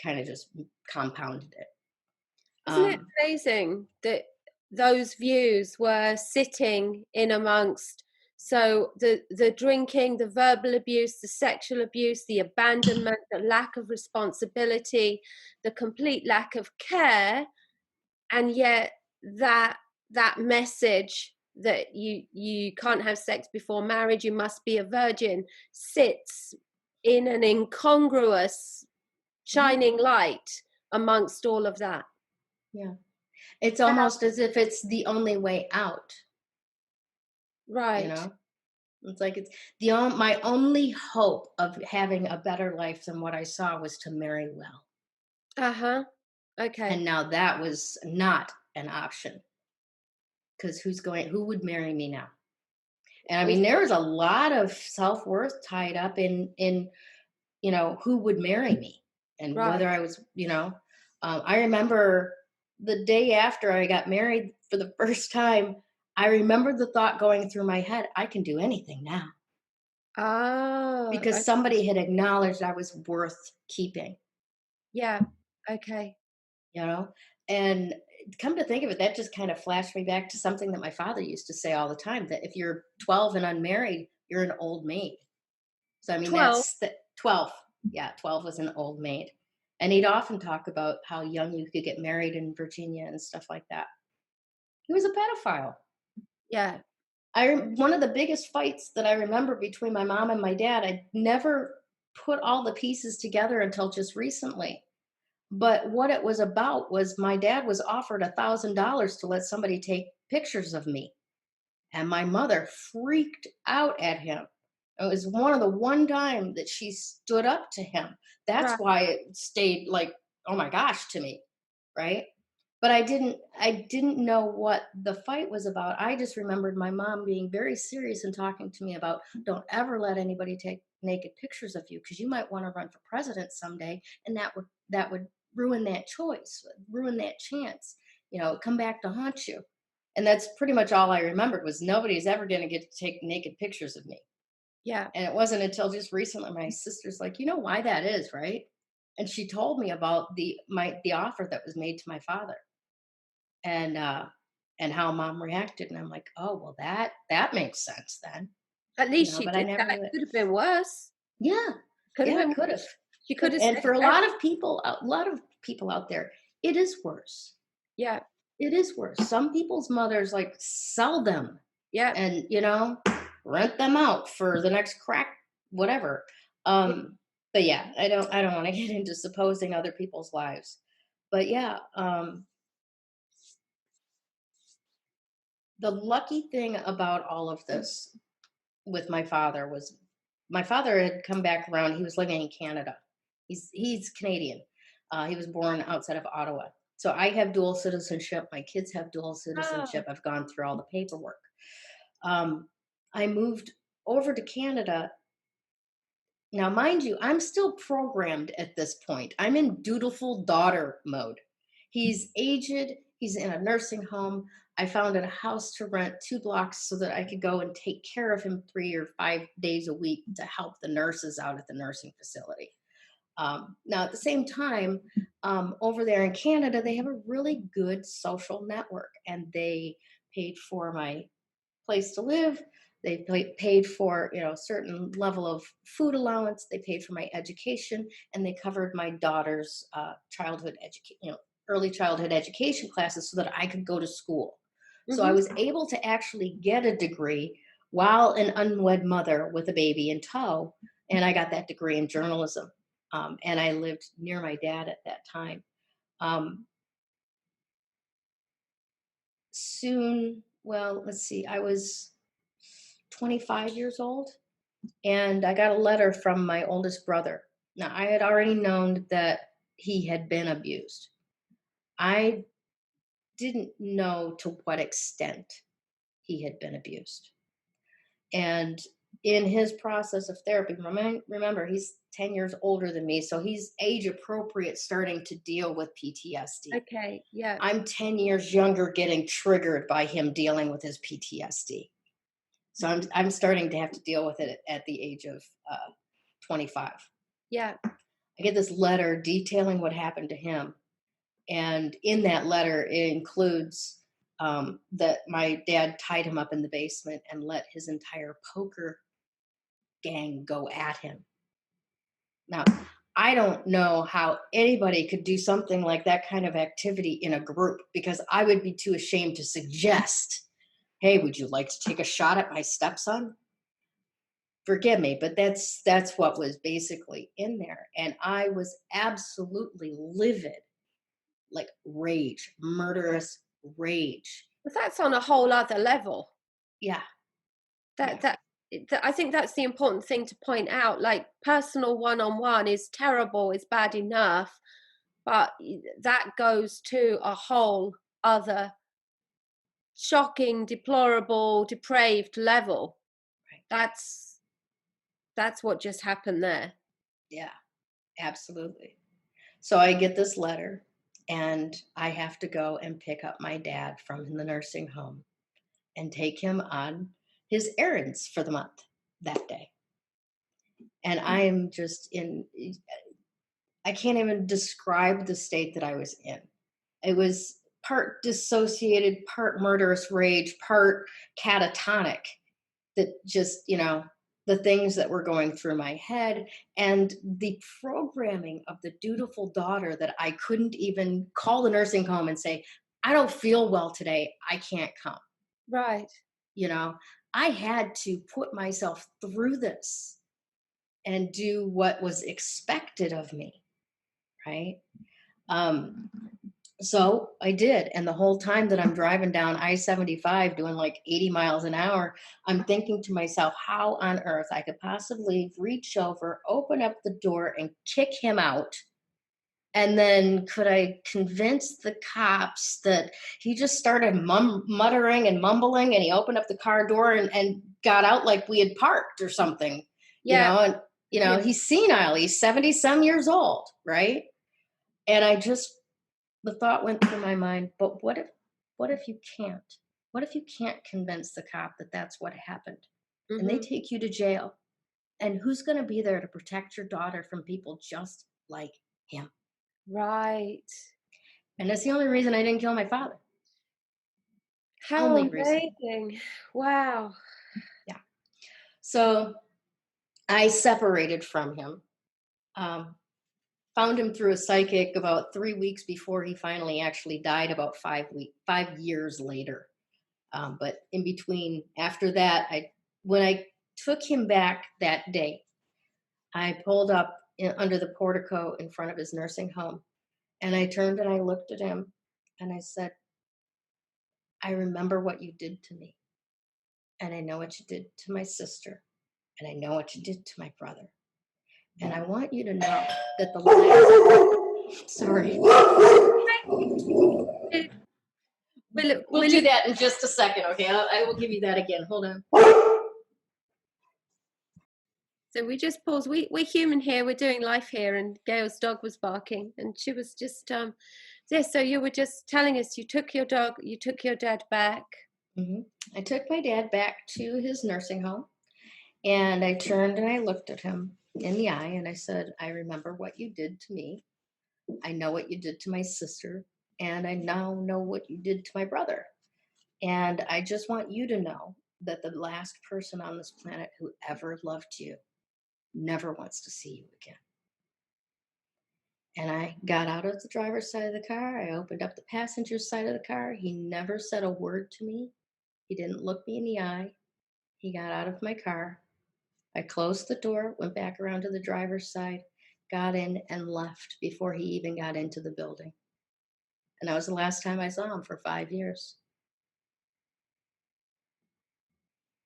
kind of just compounded it. Isn't it Um, amazing that those views were sitting in amongst, so the drinking, the verbal abuse, the sexual abuse, the abandonment, the lack of responsibility, the complete lack of care, and yet that that message that you can't have sex before marriage, you must be a virgin, sits in an incongruous mhm, shining light amongst all of that. yeah. It's almost as if it's the only way out, you Right. know? It's like it's my only hope of having a better life than what I saw was to marry well. Uh-huh. And Okay. now that was not an option because who would marry me now? And I Is mean, there was a lot of self-worth tied up in who would marry me and right. whether I was, I remember the day after I got married for the first time, I remember the thought going through my head, I can do anything now Oh, because somebody had acknowledged I was worth keeping, yeah. Okay. you know? And come to think of it, that just kind of flashed me back to something that my father used to say all the time, that if you're 12 and unmarried, you're an old maid. So I mean, 12. that's the 12. Yeah, 12 was an old maid. And he'd often talk about how young you could get married in Virginia and stuff like that. He was a pedophile. Yeah. One of the biggest fights that I remember between my mom and my dad, I never put all the pieces together until just recently. But what it was about was my dad was offered $1,000 to let somebody take pictures of me. And my mother freaked out at him. It was one time that she stood up to him. That's Right. why it stayed like, oh my gosh, to me, right? But I didn't know what the fight was about. I just remembered my mom being very serious and talking to me about don't ever let anybody take naked pictures of you because you might want to run for president someday, and that would ruin that choice, ruin that chance, come back to haunt you. And that's pretty much all I remembered was nobody's ever going to get to take naked pictures of me. Yeah. And it wasn't until just recently my sister's like, you know why that is, right? And she told me about the offer that was made to my father and and how mom reacted. And I'm like, oh well, that makes sense then. At least she But I did never that. knew It it. could have been worse. Yeah. Could have Yeah, been it could have. worse. She could have And said, for no. a lot of people out there, it is worse. Yeah. It is worse. Some people's mothers like sell them Yeah. and rent them out for the next crack whatever. Yeah. But yeah, I don't want to get into supposing other people's lives. But yeah, the lucky thing about all of this with my father was my father had come back around. He was living in Canada. He's Canadian. He was born outside of Ottawa. So I have dual citizenship. My kids have dual Oh, citizenship. I've gone through all the paperwork. Um, I moved over to Canada. Now, mind you, I'm still programmed at this point. I'm in dutiful daughter mode. He's aged, he's in a nursing home. I found a house to rent 2 blocks so that I could go and take care of him 3 or 5 days a week to help the nurses out at the nursing facility. Now, at the same time, over there in Canada, they have a really good social network and they paid for my place to live. They paid for a certain level of food allowance. They paid for my education, and they covered my daughter's childhood education, early childhood education classes, so that I could go to school. So I mm-hmm. was able to actually get a degree while an unwed mother with a baby in tow, and I got that degree in journalism. And I lived near my dad at that time. Um, well, let's see, I was 25 years old and I got a letter from my oldest brother. Now, I had already known that he had been abused. I didn't know to what extent he had been abused. And in his process of therapy, remember, he's 10 years older than me, so he's age appropriate starting to deal with PTSD. Okay. Yeah. I'm 10 years younger getting triggered by him dealing with his PTSD. So I'm starting to have to deal with it at the age of 25. Yeah. I get this letter detailing what happened to him. And in that letter, it includes that my dad tied him up in the basement and let his entire poker gang go at him. Now, I don't know how anybody could do something like that kind of activity in a group, because I would be too ashamed to suggest, hey, would you like to take a shot at my stepson? Forgive me, but that's what was basically in there. And I was absolutely livid, like rage, murderous rage. But that's on a whole other level. Yeah. That Yeah. that I think that's the important thing to point out. Like, personal one-on-one is terrible, is bad enough, but that goes to a whole other shocking, deplorable, depraved level. Right. That's what just happened there. Yeah, absolutely. So I get this letter, and I have to go and pick up my dad from the nursing home and take him on his errands for the month that day. And I'm just I can't even describe the state that I was in. It was part dissociated, part murderous rage, part catatonic, that just, the things that were going through my head, and the programming of the dutiful daughter that I couldn't even call the nursing home and say, I don't feel well today, I can't come. Right. I had to put myself through this and do what was expected of me, right? Um, So I did. And the whole time that I'm driving down I-75 doing like 80 miles an hour, I'm thinking to myself how on earth I could possibly reach over, open up the door, and kick him out. And then could I convince the cops that he just started muttering and mumbling, and he opened up the car door and got out like we had parked or something, Yeah. and, Yeah. he's senile, he's 70 some years old, right? And the thought went through my mind, but what if you can't? What if you can't convince the cop that that's what happened, and they Mhm. take you to jail? And who's going to be there to protect your daughter from people just like him? Right. And that's the only reason I didn't kill my father. How Only reason. amazing. Wow. Yeah. So I separated from him. Um, Found him through a psychic about 3 weeks before he finally actually died, about 5 years later. But in between, after that, when I took him back that day, I pulled up under the portico in front of his nursing home, and I turned and I looked at him, and I said, I remember what you did to me, and I know what you did to my sister, and I know what you did to my brother, and I want you to know that the last. Sorry. We'll do that in just a second, okay? I will give you that again. Hold on. So we just pause. We're human here. We're doing life here, and Gail's dog was barking, and she was just yeah. So you were just telling us you took your dad back. Mm-hmm. I took my dad back to his nursing home, and I turned and I looked at him in the eye, and I said, I remember what you did to me. I know what you did to my sister, and I now know what you did to my brother. And I just want you to know that the last person on this planet who ever loved you never wants to see you again. And I got out of the driver's side of the car. I opened up the passenger side of the car. He never said a word to me. He didn't look me in the eye. He got out of my car. I closed the door, went back around to the driver's side, got in, and left before he even got into the building. And that was the last time I saw him for 5 years.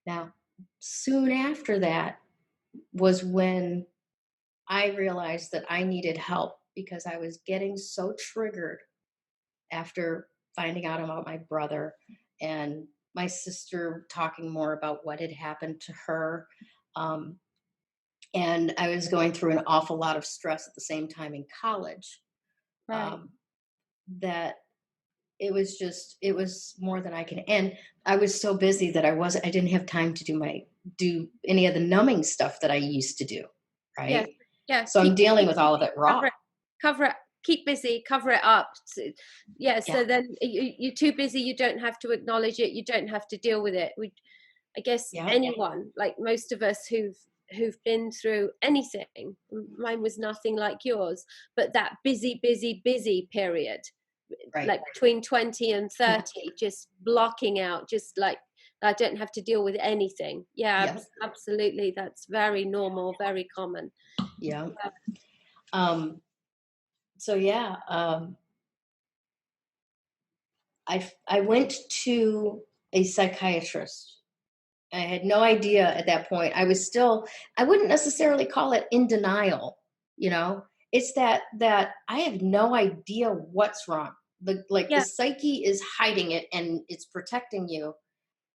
Now, soon after that was when I realized that I needed help, because I was getting so triggered after finding out about my brother and my sister talking more about what had happened to her. And I was going through an awful lot of stress at the same time in college. Right. That it was more than I can. And I was so busy that I didn't have time to do any of the numbing stuff that I used to do. Yes, Right. yeah, So I'm dealing keep with all of it raw. cover it, keep busy, cover it up. Yeah, Yeah. so then you're too busy, you don't have to acknowledge it, you don't have to deal with it. I guess Yeah. anyone, like most of us who've been through anything, mine was nothing like yours, but that busy period, Right. like between 20 and 30, just blocking out, just like I don't have to deal with anything. Yeah, Yeah. absolutely. That's very normal, very common. Yeah. Um, so yeah, I went to a psychiatrist. I had no idea at that point. I wouldn't necessarily call it in denial, you know. It's that I have no idea what's wrong. The Yeah, psyche is hiding it and it's protecting you,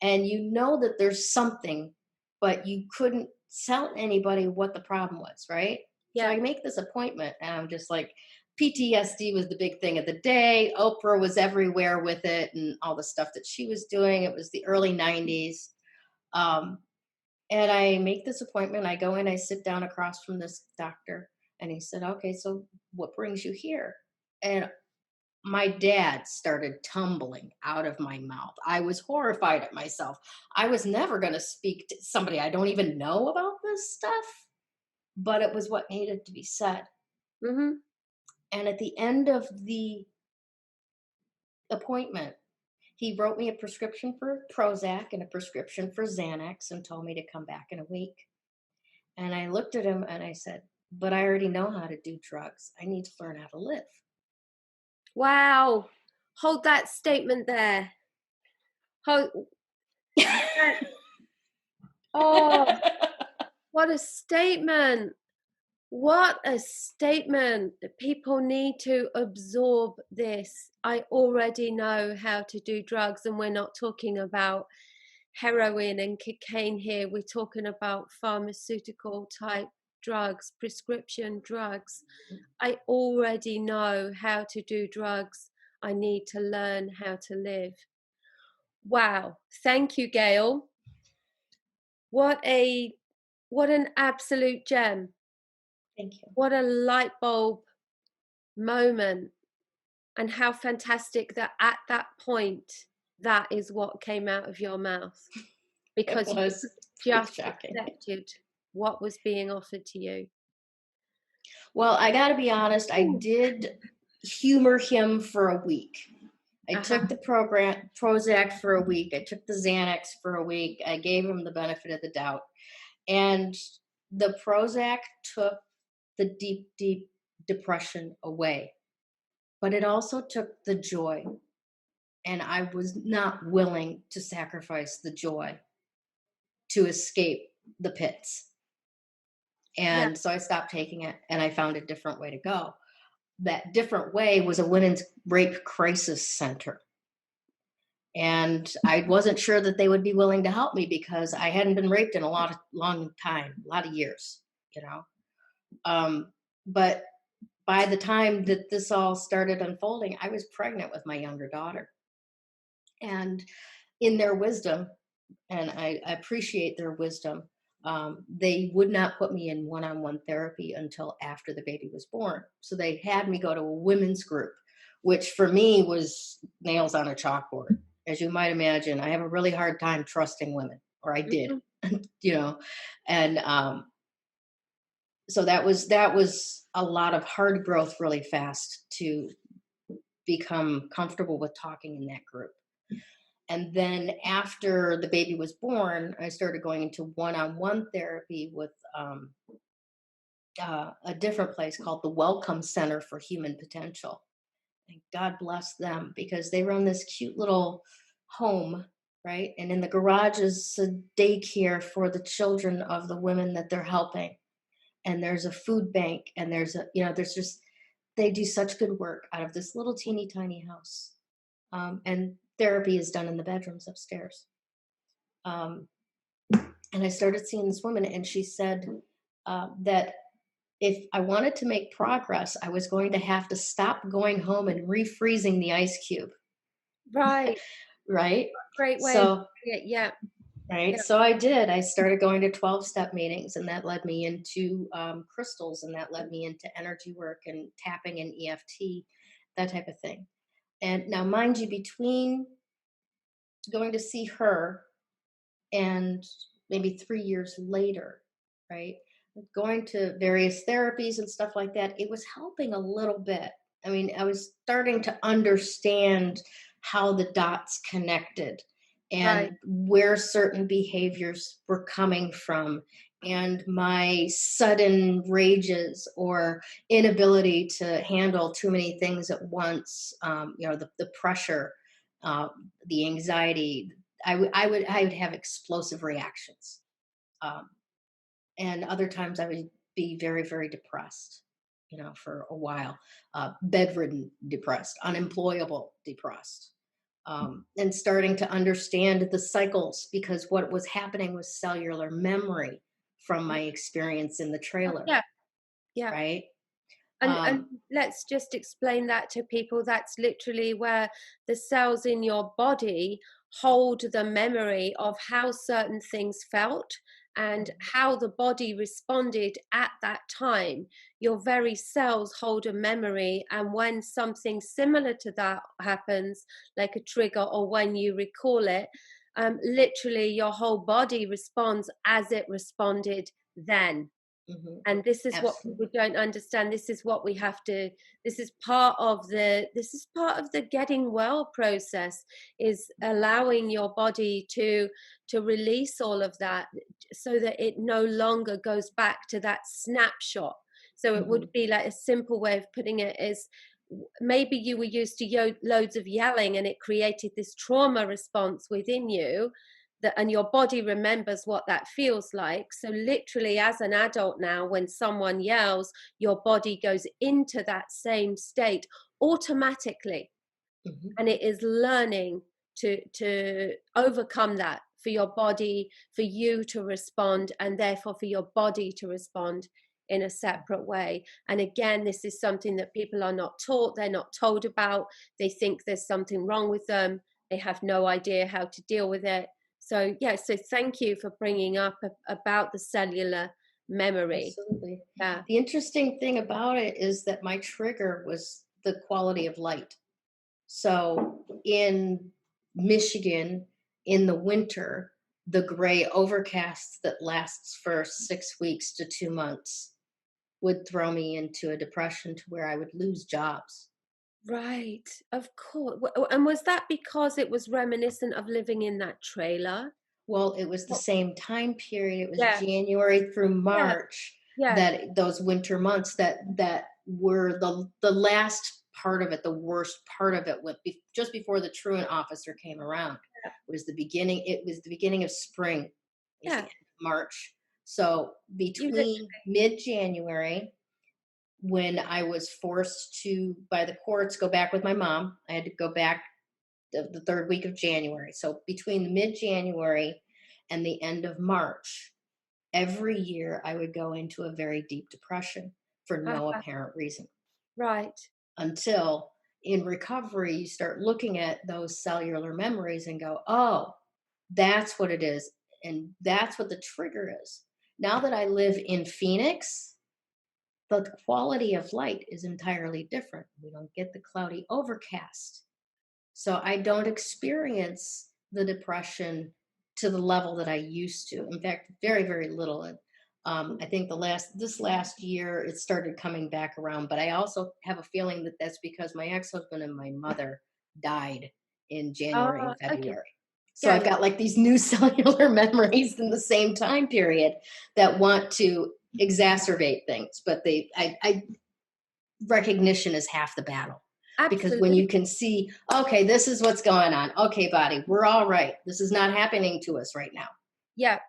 and you know that there's something, but you couldn't tell anybody what the problem was, right? So yeah, I make this appointment and I'm just like, PTSD was the big thing of the day. Oprah was everywhere with it and all the stuff that she was doing. It was the early 90s. Um, and I make this appointment. I go in, I sit down across from this doctor, and he said, "Okay, so what brings you here?" And my dad started tumbling out of my mouth. I was horrified at myself. I was never going to speak to somebody I don't even know about this stuff, but it was what needed to be said. mm-hmm. And at the end of the appointment, he wrote me a prescription for Prozac and a prescription for Xanax and told me to come back in a week. And I looked at him and I said, "But I already know how to do drugs. I need to learn how to live." Wow, hold that statement there. Hold that. Oh, what a statement. What a statement. People need to absorb this. I already know how to do drugs, and we're not talking about heroin and cocaine here. We're talking about pharmaceutical type drugs, prescription drugs. I already know how to do drugs. I need to learn how to live. Wow. Thank you, Gail. What an absolute gem. Thank you. What a light bulb moment, and how fantastic that at that point that is what came out of your mouth, It because you was pretty just shocking. accepted what was being offered to you. Well, I got to be honest, I did humor him for a week. I Uh-huh. took the Prozac for a week. I took the Xanax for a week. I gave him the benefit of the doubt. And the Prozac took the deep, deep depression away, but it also took the joy. And I was not willing to sacrifice the joy to escape the pits. Yeah, And so I stopped taking it and I found a different way to go. That different way was a women's rape crisis center. And I wasn't sure that they would be willing to help me because I hadn't been raped in a long time, a lot of years, you know. But by the time that this all started unfolding, I was pregnant with my younger daughter. And in their wisdom, and I appreciate their wisdom, they would not put me in one-on-one therapy until after the baby was born. So they had me go to a women's group, which for me was nails on a chalkboard. As you might imagine, I have a really hard time trusting women, or I did, mhm. you know, and so that was a lot of hard growth really fast to become comfortable with talking in that group. And then after the baby was born, I started going into one-on-one therapy with a different place called the Welcome Center for Human Potential. And God bless them because they run this cute little home, right? And in the garage is a daycare for the children of the women that they're helping. And there's a food bank, and there's just, they do such good work out of this little teeny tiny house. And therapy is done in the bedrooms upstairs. Um, and I started seeing this woman, and she said that if I wanted to make progress, I was going to have to stop going home and refreezing the ice cube. Right. right? Great way of So, putting it. Yeah. right. Yeah. So I did. I started going to 12-step meetings, and that led me into crystals, and that led me into energy work and tapping and EFT, that type of thing. And now, mind you, between going to see her and maybe 3 years later, right? Going to various therapies and stuff like that, it was helping a little bit. I mean, I was starting to understand how the dots connected Right. and where certain behaviors were coming from, and my sudden rages or inability to handle too many things at once, the pressure, the anxiety. I would have explosive reactions, um, and other times I would be very very depressed, for a while, bedridden, depressed, unemployable, depressed, and starting to understand the cycles, because what was happening was cellular memory from my experience in the trailer, Yeah. Yeah. right? And Um, let's just explain that to people. That's literally where the cells in your body hold the memory of how certain things felt and how the body responded at that time. Your very cells hold a memory, and when something similar to that happens, like a trigger or when you recall it, literally your whole body responds as it responded then. mhm, And this is what people absolutely. don't understand. This is what we have to, this is part of the getting well process, is allowing your body to release all of that, so that it no longer goes back to that snapshot. So it would Mhm, be like, a simple way of putting it is, maybe you were used to loads of yelling, and it created this trauma response within you, and your body remembers what that feels like. So literally, as an adult now, when someone yells, your body goes into that same state automatically, mhm, and it is learning to overcome that, for your body, for you to respond, and therefore for your body to respond in a separate way. And again, this is something that people are not taught, they're not told about. They think there's something wrong with them, they have no idea how to deal with it. So yeah, so thank you for bringing up about the cellular memory. absolutely. Yeah. The interesting thing about it is that my trigger was the quality of light. So in Michigan, in the winter, the gray overcast that lasts for 6 weeks to 2 months would throw me into a depression to where I would lose jobs. Right, of course. And was that because it was reminiscent of living in that trailer? Well, it was the Well, same time period. It was yeah, January through yeah, March, yeah, that those winter months that were the last part of it, the worst part of it, just before the truant officer came around. Was the beginning. It was the beginning of spring. It was the yeah. end of March. So You lit between mid-January, when I was forced to, by the courts, go back with my mom, I had to go back the third week of January. So between mid-January and the end of March, every year I would go into a very deep depression for no uh-huh, apparent reason, right. until in recovery you start looking at those cellular memories and go, oh, that's what it is. And that's what the trigger is. Now that I live in Phoenix, the quality of light is entirely different. We don't get the cloudy overcast. So I don't experience the depression to the level that I used to. In fact, very, very little. And I think this last year it started coming back around. But I also have a feeling that that's because my ex-husband and my mother died in January Oh, and okay. February. So Yeah, I've yeah. got like these new cellular memories in the same time period that want to exacerbate things. But I recognition is half the battle, because when Absolutely. you can see, okay, this is what's going on, okay, body, we're all right, this is not happening to us right now. Yeah. Yeah.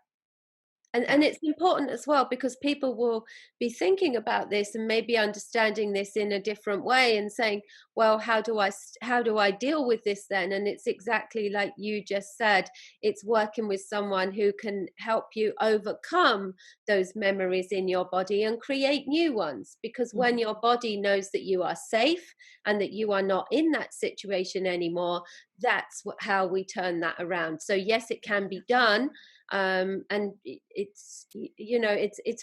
And it's important as well, because people will be thinking about this and maybe understanding this in a different way and saying, well, how do I deal with this then? And it's exactly like you just said, it's working with someone who can help you overcome those memories in your body and create new ones. Because Mhm. when your body knows that you are safe and that you are not in that situation anymore, that's how we turn that around. So yes, it can be done, and it's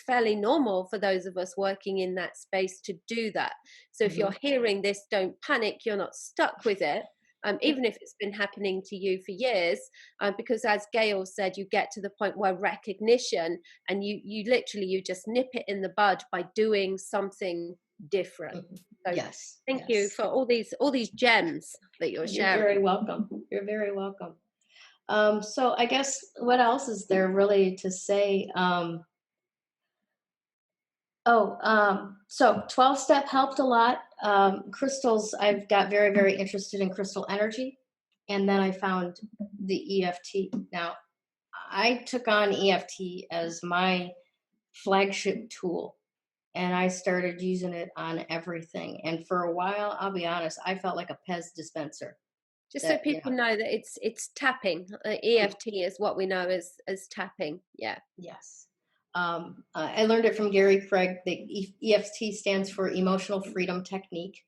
fairly normal for those of us working in that space to do that. So if Mhm. you're hearing this, don't panic. You're not stuck with it. Even if it's been happening to you for years, because as Gail said, you get to the point where recognition, and you just nip it in the bud by doing something different. Mhm. So Yes, thank you yes. for all these gems that you're You're very sharing. welcome. You're very welcome. So I guess what else is there really to say? So 12-step helped a lot. Crystals, I've got very, very interested in crystal energy. And then I found the EFT. Now, I took on EFT as my flagship tool and I started using it on everything. And for a while, I'll be honest, I felt like a Pez dispenser. Just so That, people know that it's tapping. EFT is what we know as tapping. Yeah. yes. I learned it from Gary Craig. The EFT stands for Emotional Freedom Technique.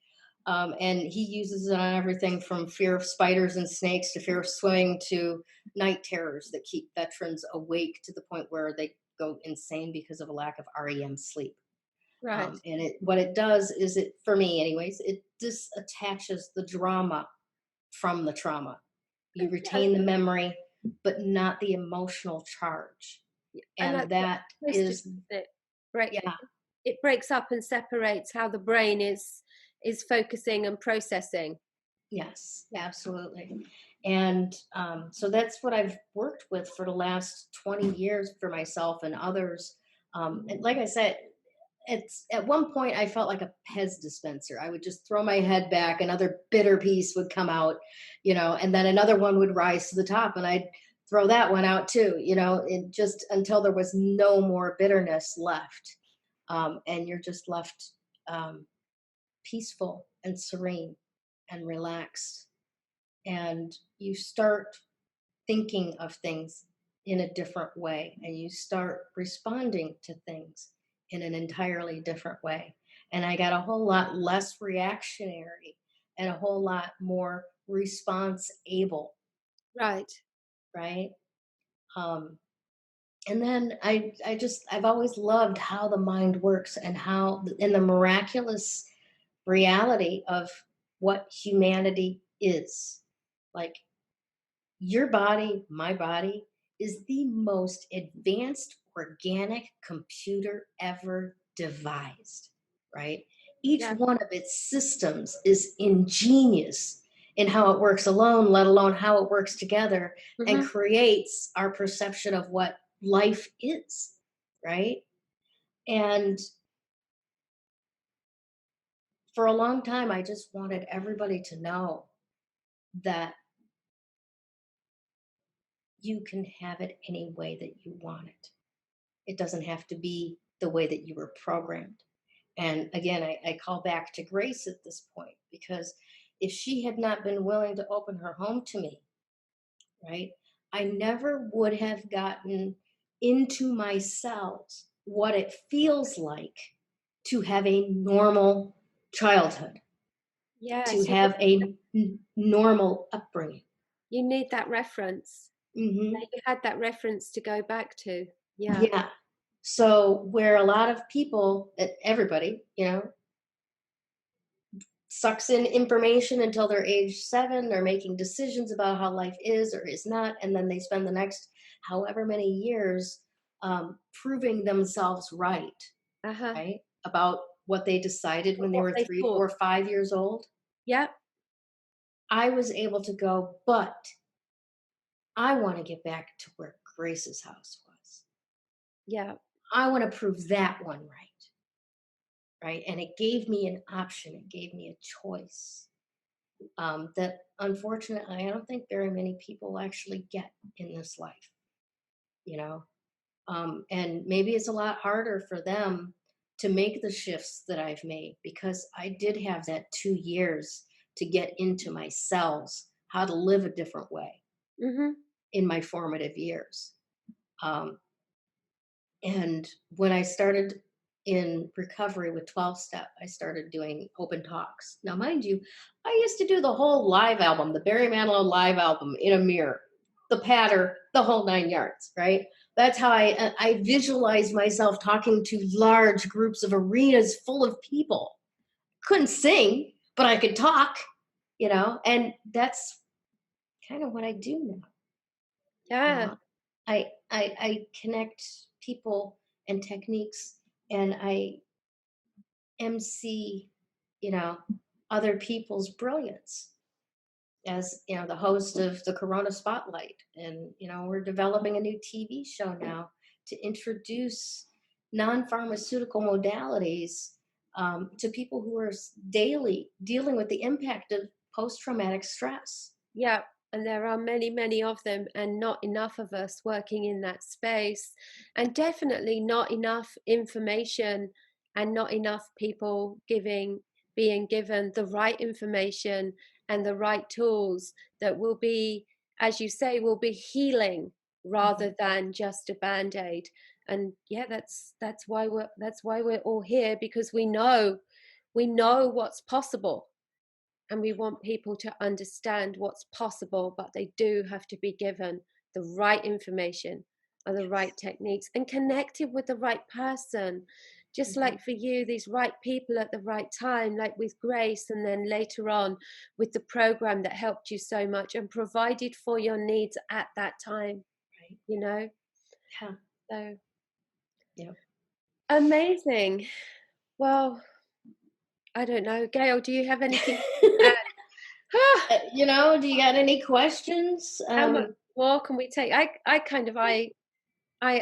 And he uses it on everything from fear of spiders and snakes to fear of swimming to night terrors that keep veterans awake to the point where they go insane because of a lack of REM sleep. Right. And what it does is, it, for me anyways, it disattaches the drama from the trauma. You And, retain the memory, but not the emotional charge. and And that's what that it's supposed to do, is, isn't it? Break yeah, it breaks up and separates how the brain is focusing and processing. yes, Yeah. absolutely. And so that's what I've worked with for the last 20 years for myself and others. And like I said, it's at one point I felt like a Pez dispenser. I would just throw my head back, another bitter piece would come out, and then another one would rise to the top, and I'd throw that one out too, it just until there was no more bitterness left. And you're just left um, peaceful and serene and relaxed. And you start thinking of things in a different way, and you start responding to things in an entirely different way. And I got a whole lot less reactionary and a whole lot more response able, Right. right? um, and then I've always loved how the mind works, and how in the miraculous reality of what humanity is. Like, your body, my body, is the most advanced organic computer ever devised, right? Each Yeah. one of its systems is ingenious in how it works alone, let alone how it works together, and Hmm. creates our perception of what life is, right? And for a long time, I just wanted everybody to know that you can have it any way that you want it. It doesn't have to be the way that you were programmed. And again, I call back to Grace at this point, because if she had not been willing to open her home to me, right, I never would have gotten into my cells what it feels like to have a normal childhood, to Yes. have a normal upbringing. You need that reference. Hmm. You had that reference to go back to. Yeah. Yeah. So where a lot of people, everybody, sucks in information until they're age 7, they're making decisions about how life is or is not, and then they spend the next however many years proving themselves right, Uh-huh. right, about what they decided when they What were they 3, thought. 4, 5 years old. Yeah. I was able to go, but I want to get back to where Grace's house was. Yeah. I want to prove that one right? And it gave me an option, it gave me a choice, that unfortunately I don't think very many people actually get in this life, you know. And maybe it's a lot harder for them to make the shifts that I've made, because I did have that 2 years to get into my cells, how to live a different way Hmm. in my formative years. Um, and when I started in recovery with 12-step, I started doing open talks. Now, mind you, I used to do the whole live album, the Barry Manilow live album in a mirror, the patter, the whole 9 yards, right? That's how I visualized myself talking to large groups of arenas full of people. Couldn't sing, but I could talk, and that's kind of what I do now. Yeah. I connect people and techniques, and I MC, other people's brilliance as, the host of the Corona Spotlight. And, we're developing a new TV show now to introduce non-pharmaceutical modalities to people who are daily dealing with the impact of post-traumatic stress. Yeah. And there are many, many of them, and not enough of us working in that space, and definitely not enough information, and not enough people being given the right information and the right tools that will be, as you say, will be healing rather than just a band-aid. And yeah, that's why we're all here, because we know what's possible. And we want people to understand what's possible, but they do have to be given the right information and the right techniques and connected with the right person. Just like for you, these right people at the right time, like with Grace, and then later on with the program that helped you so much and provided for your needs at that time. Right. Yeah. So yeah. Amazing. Well, I don't know. Gail, do you have anything to add? Do you got any questions? How much more can we take? I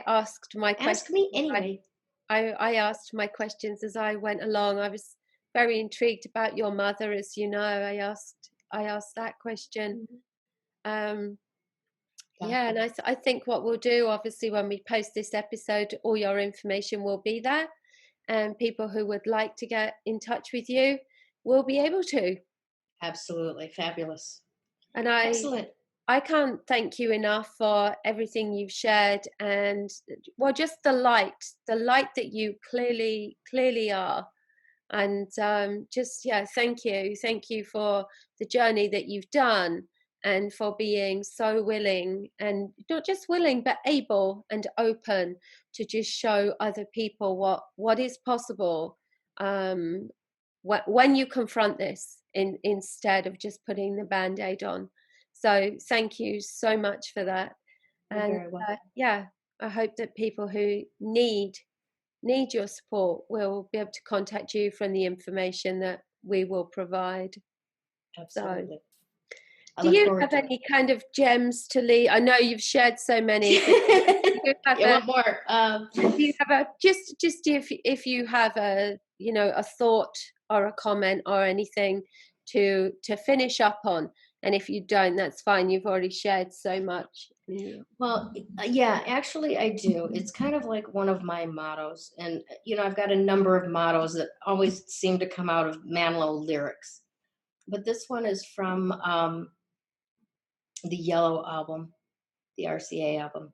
asked my questions. Ask me anyway. I asked my questions as I went along. I was very intrigued about your mother, as you know. I asked that question. Yeah, and I think what we'll do, obviously, when we post this episode, all your information will be there, and people who would like to get in touch with you will be able to. Absolutely. Fabulous. And Excellent. I can't thank you enough for everything you've shared, and just the light that you clearly are. And thank you for the journey that you've done, and for being so willing, and not just willing but able and open to just show other people what is possible when you confront this, instead of just putting the band-aid on. So thank you so much for that. You're very welcome. I hope that people who need your support will be able to contact you from the information that we will provide. Absolutely. Do you have any kind of gems to leave? I know you've shared so many. But do you have more? Do you have just if you have a thought or a comment or anything to finish up on? And if you don't, that's fine. You've already shared so much. Well, yeah, actually I do. It's kind of like one of my mottos. And, I've got a number of mottos that always seem to come out of Manilow lyrics. But this one is from the Yellow album, the RCA album.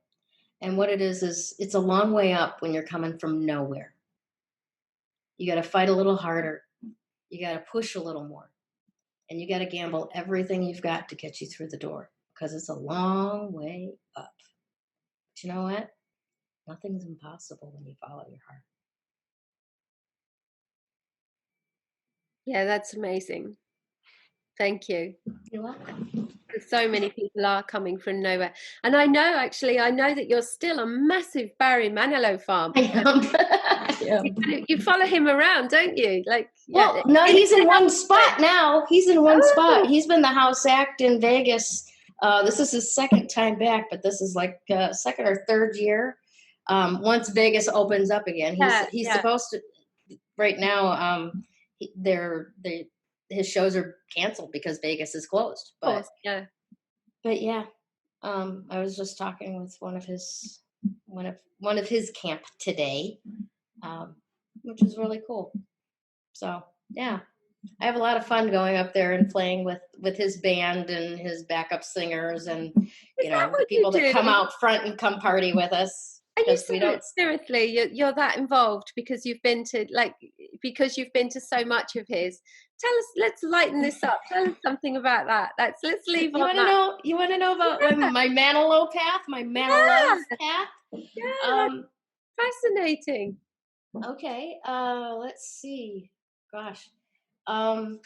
And what it is it's a long way up when you're coming from nowhere. You got to fight a little harder. You got to push a little more. And you got to gamble everything you've got to get you through the door, because it's a long way up. But you know what? Nothing's impossible when you follow your heart. Yeah, that's amazing. Thank you. You're welcome. So many people are coming from nowhere. And I know that you're still a massive Barry Manilow fan. You follow him around, don't you? No, he's in one spot now. He's in one spot. He's been the house act in Vegas. This is his second time back, but this is like second or third year. Once Vegas opens up again, he's supposed to. Right now, his shows are canceled because Vegas is closed. But yeah. I was just talking with one of his camp today, which was really cool. So yeah, I have a lot of fun going up there and playing with his band and his backup singers, and the people that come out front and come party with us. Are you because we don't. seriously, you're that involved because you've been to so much of his? Tell us, let's lighten this up. Tell us something about that. Let's leave You on want to that. know? You want to know about my Manilow path, my Manilove Yeah, path? yeah, that's Um, fascinating. okay. Let's see. Gosh. Um,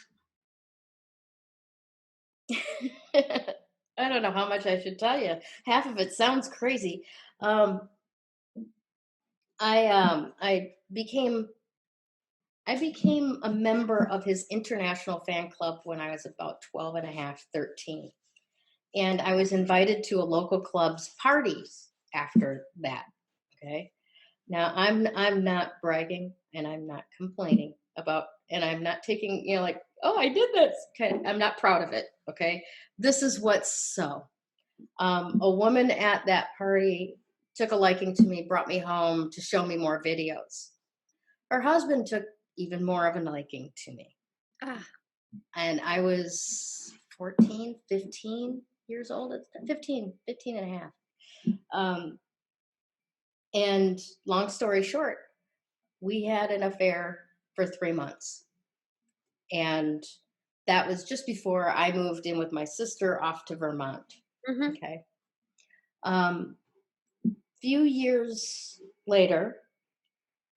I don't know how much I should tell you. Half of it sounds crazy. Um, I became a member of his international fan club when I was about 12 and a half, 13. And I was invited to a local club's parties after that. Okay. Now I'm not bragging and I'm not complaining about, and I'm not taking, like, oh, I did this. Okay. I'm not proud of it. Okay. This is what's so. A woman at that party took a liking to me, brought me home to show me more videos. Her husband took even more of a liking to me. Ah, And I was 14, 15 years old at the time, 15 and a half. And long story short, we had an affair for 3 months. And that was just before I moved in with my sister off to Vermont. mhm. Okay. Few years later,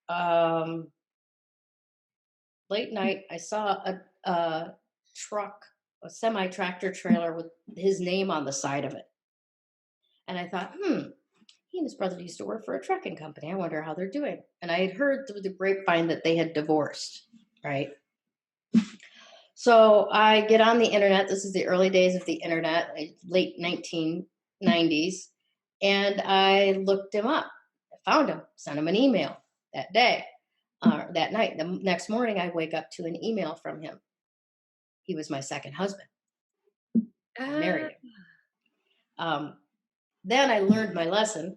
um, late night, I saw a truck, a semi tractor trailer with his name on the side of it. And I thought, he and his brother used to work for a trucking company. I wonder how they're doing. And I had heard through the grapevine that they had divorced, right? So I get on the internet. This is the early days of the internet, late 1990s. And I looked him up. I found him, sent him an email that day, that night. The next morning, I wake up to an email from him. He was my second husband. I married Ah, him. Then I learned my lesson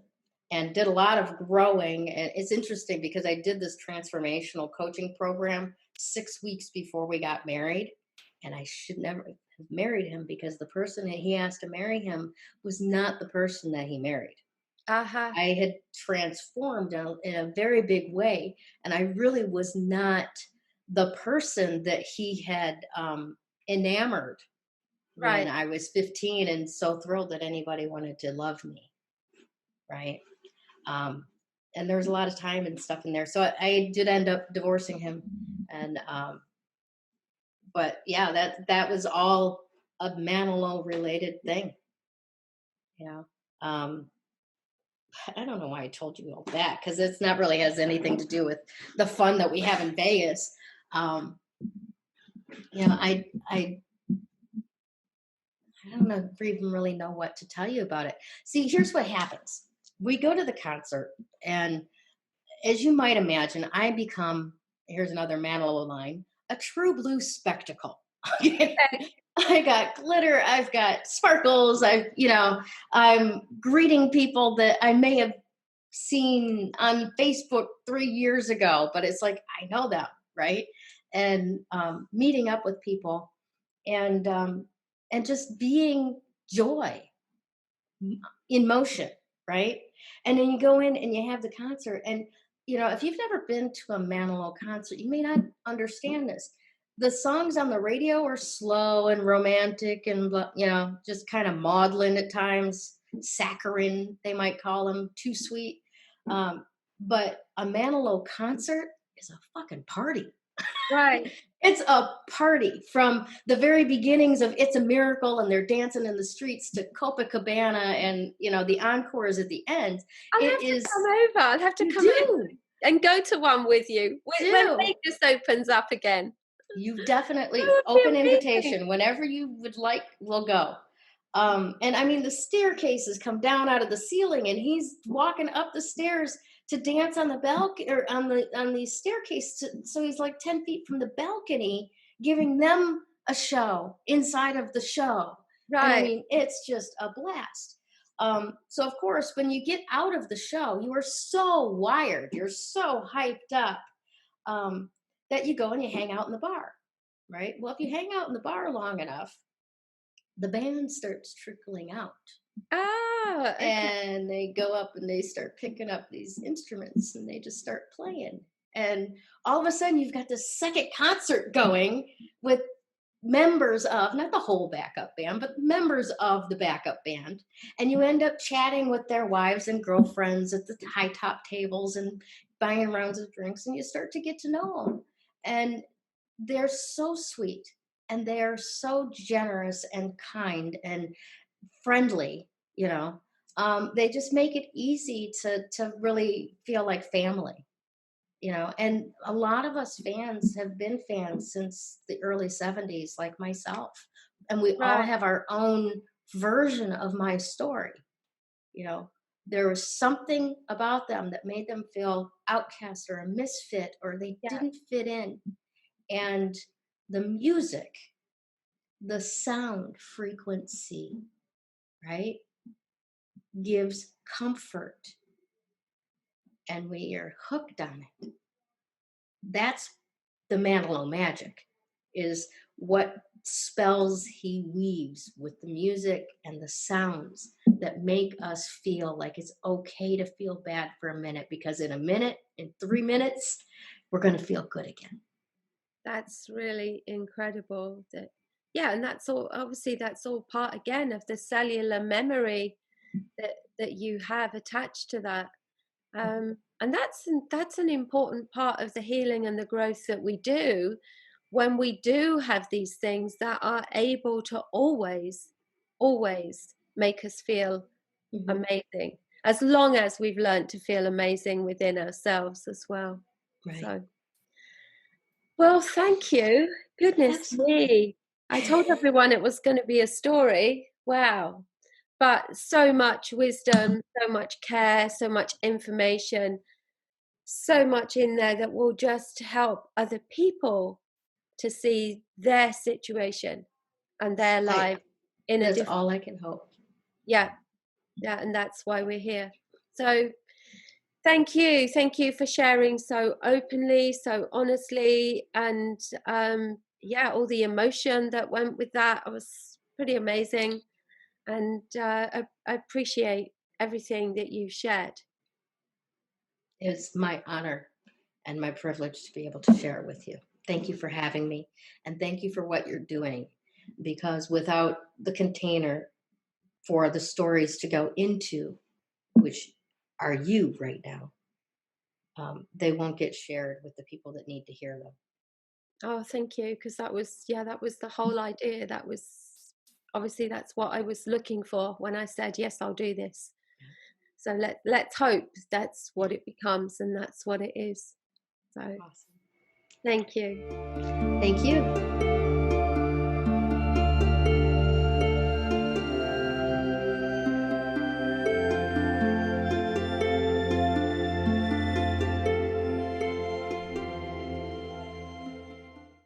and did a lot of growing. And it's interesting because I did this transformational coaching program 6 weeks before we got married. And I should never have married him because the person that he asked to marry him was not the person that he married. uh-huh. I had transformed in a very big way. And I really was not the person that he had enamored when Right. I was 15 and so thrilled that anybody wanted to love me. Right. And there was a lot of time and stuff in there. So I did end up divorcing him. And, but yeah, that was all a Manilow related thing. You know, um, I don't know why I told you all that because it's not really has anything to do with the fun that we have in Vegas. Um, I don't know, even really know what to tell you about it. See, here's what happens. We go to the concert, and as you might imagine, I become, here's another Manilow line, a true blue spectacle. I got glitter, I've got sparkles, I'm greeting people that I may have seen on Facebook 3 years ago, but it's like, I know them, right? And meeting up with people and just being joy in motion, right? And then you go in and you have the concert. And, if you've never been to a Manilow concert, you may not understand this. The songs on the radio are slow and romantic and, just kind of maudlin at times, saccharine, they might call them, too sweet. But a Manilow concert is a fucking party. Right. It's a party from the very beginnings of It's a Miracle and they're dancing in the streets to Copacabana and, the encores at the end. I'll It have to is, come over. I'll have to you come over do, and go to one with you when do. Vegas opens up again. You That definitely would be open amazing. invitation. Whenever you would like, we'll go. And I mean, the staircases come down out of the ceiling, and he's walking up the stairs to dance on the balcony or on the staircase. So he's like 10 feet from the balcony, giving them a show inside of the show. And I Right. mean, it's just a blast. So of course, when you get out of the show, you are so wired, you're so hyped up. That you go and you hang out in the bar, right? Well, if you hang out in the bar long enough, the band starts trickling out. Ah, okay. And they go up and they start picking up these instruments and they just start playing. And all of a sudden, you've got this second concert going with members of, not the whole backup band, but members of the backup band. And you end up chatting with their wives and girlfriends at the high top tables and buying rounds of drinks, and you start to get to know them. And they're so sweet and they're so generous and kind and friendly, you know. They just make it easy to really feel like family, you know. And a lot of us fans have been fans since the early 70s, like myself, and we all Right. have our own version of my story, you know. There was something about them that made them feel outcast or a misfit, or they Yeah. didn't fit in. And the music, the sound frequency, right, gives comfort, and we are hooked on it. That's the Manilow magic, is what spells he weaves with the music and the sounds that make us feel like it's okay to feel bad for a minute, because in a minute, in 3 minutes, we're going to feel good again. That's really incredible. That, yeah, and that's all. Obviously, that's all part again of the cellular memory that you have attached to that. And that's an important part of the healing and the growth that we do when we do have these things that are able to always make us feel Mhm. amazing, as long as we've learned to feel amazing within ourselves as well. Right. So, well, thank you. Goodness Absolutely. me. I told everyone it was going to be a story. Wow. But so much wisdom, so much care, so much information, so much in there that will just help other people to see their situation and their I life in a That's different. all I can hope. Yeah, yeah, and that's why we're here. So thank you for sharing so openly, so honestly, and yeah, all the emotion that went with that. It was pretty amazing, and I appreciate everything that you shared. It's my honor and my privilege to be able to share it with you. Thank you for having me, and thank you for what you're doing, because without the container for the stories to go into, which are you right now, they won't get shared with the people that need to hear them. Oh, thank you, because that was, yeah, that was the whole idea. That was obviously that's what I was looking for when I said yes, I'll do this. So let's hope that's what it becomes, and that's what it is. So Awesome. thank you. Thank you.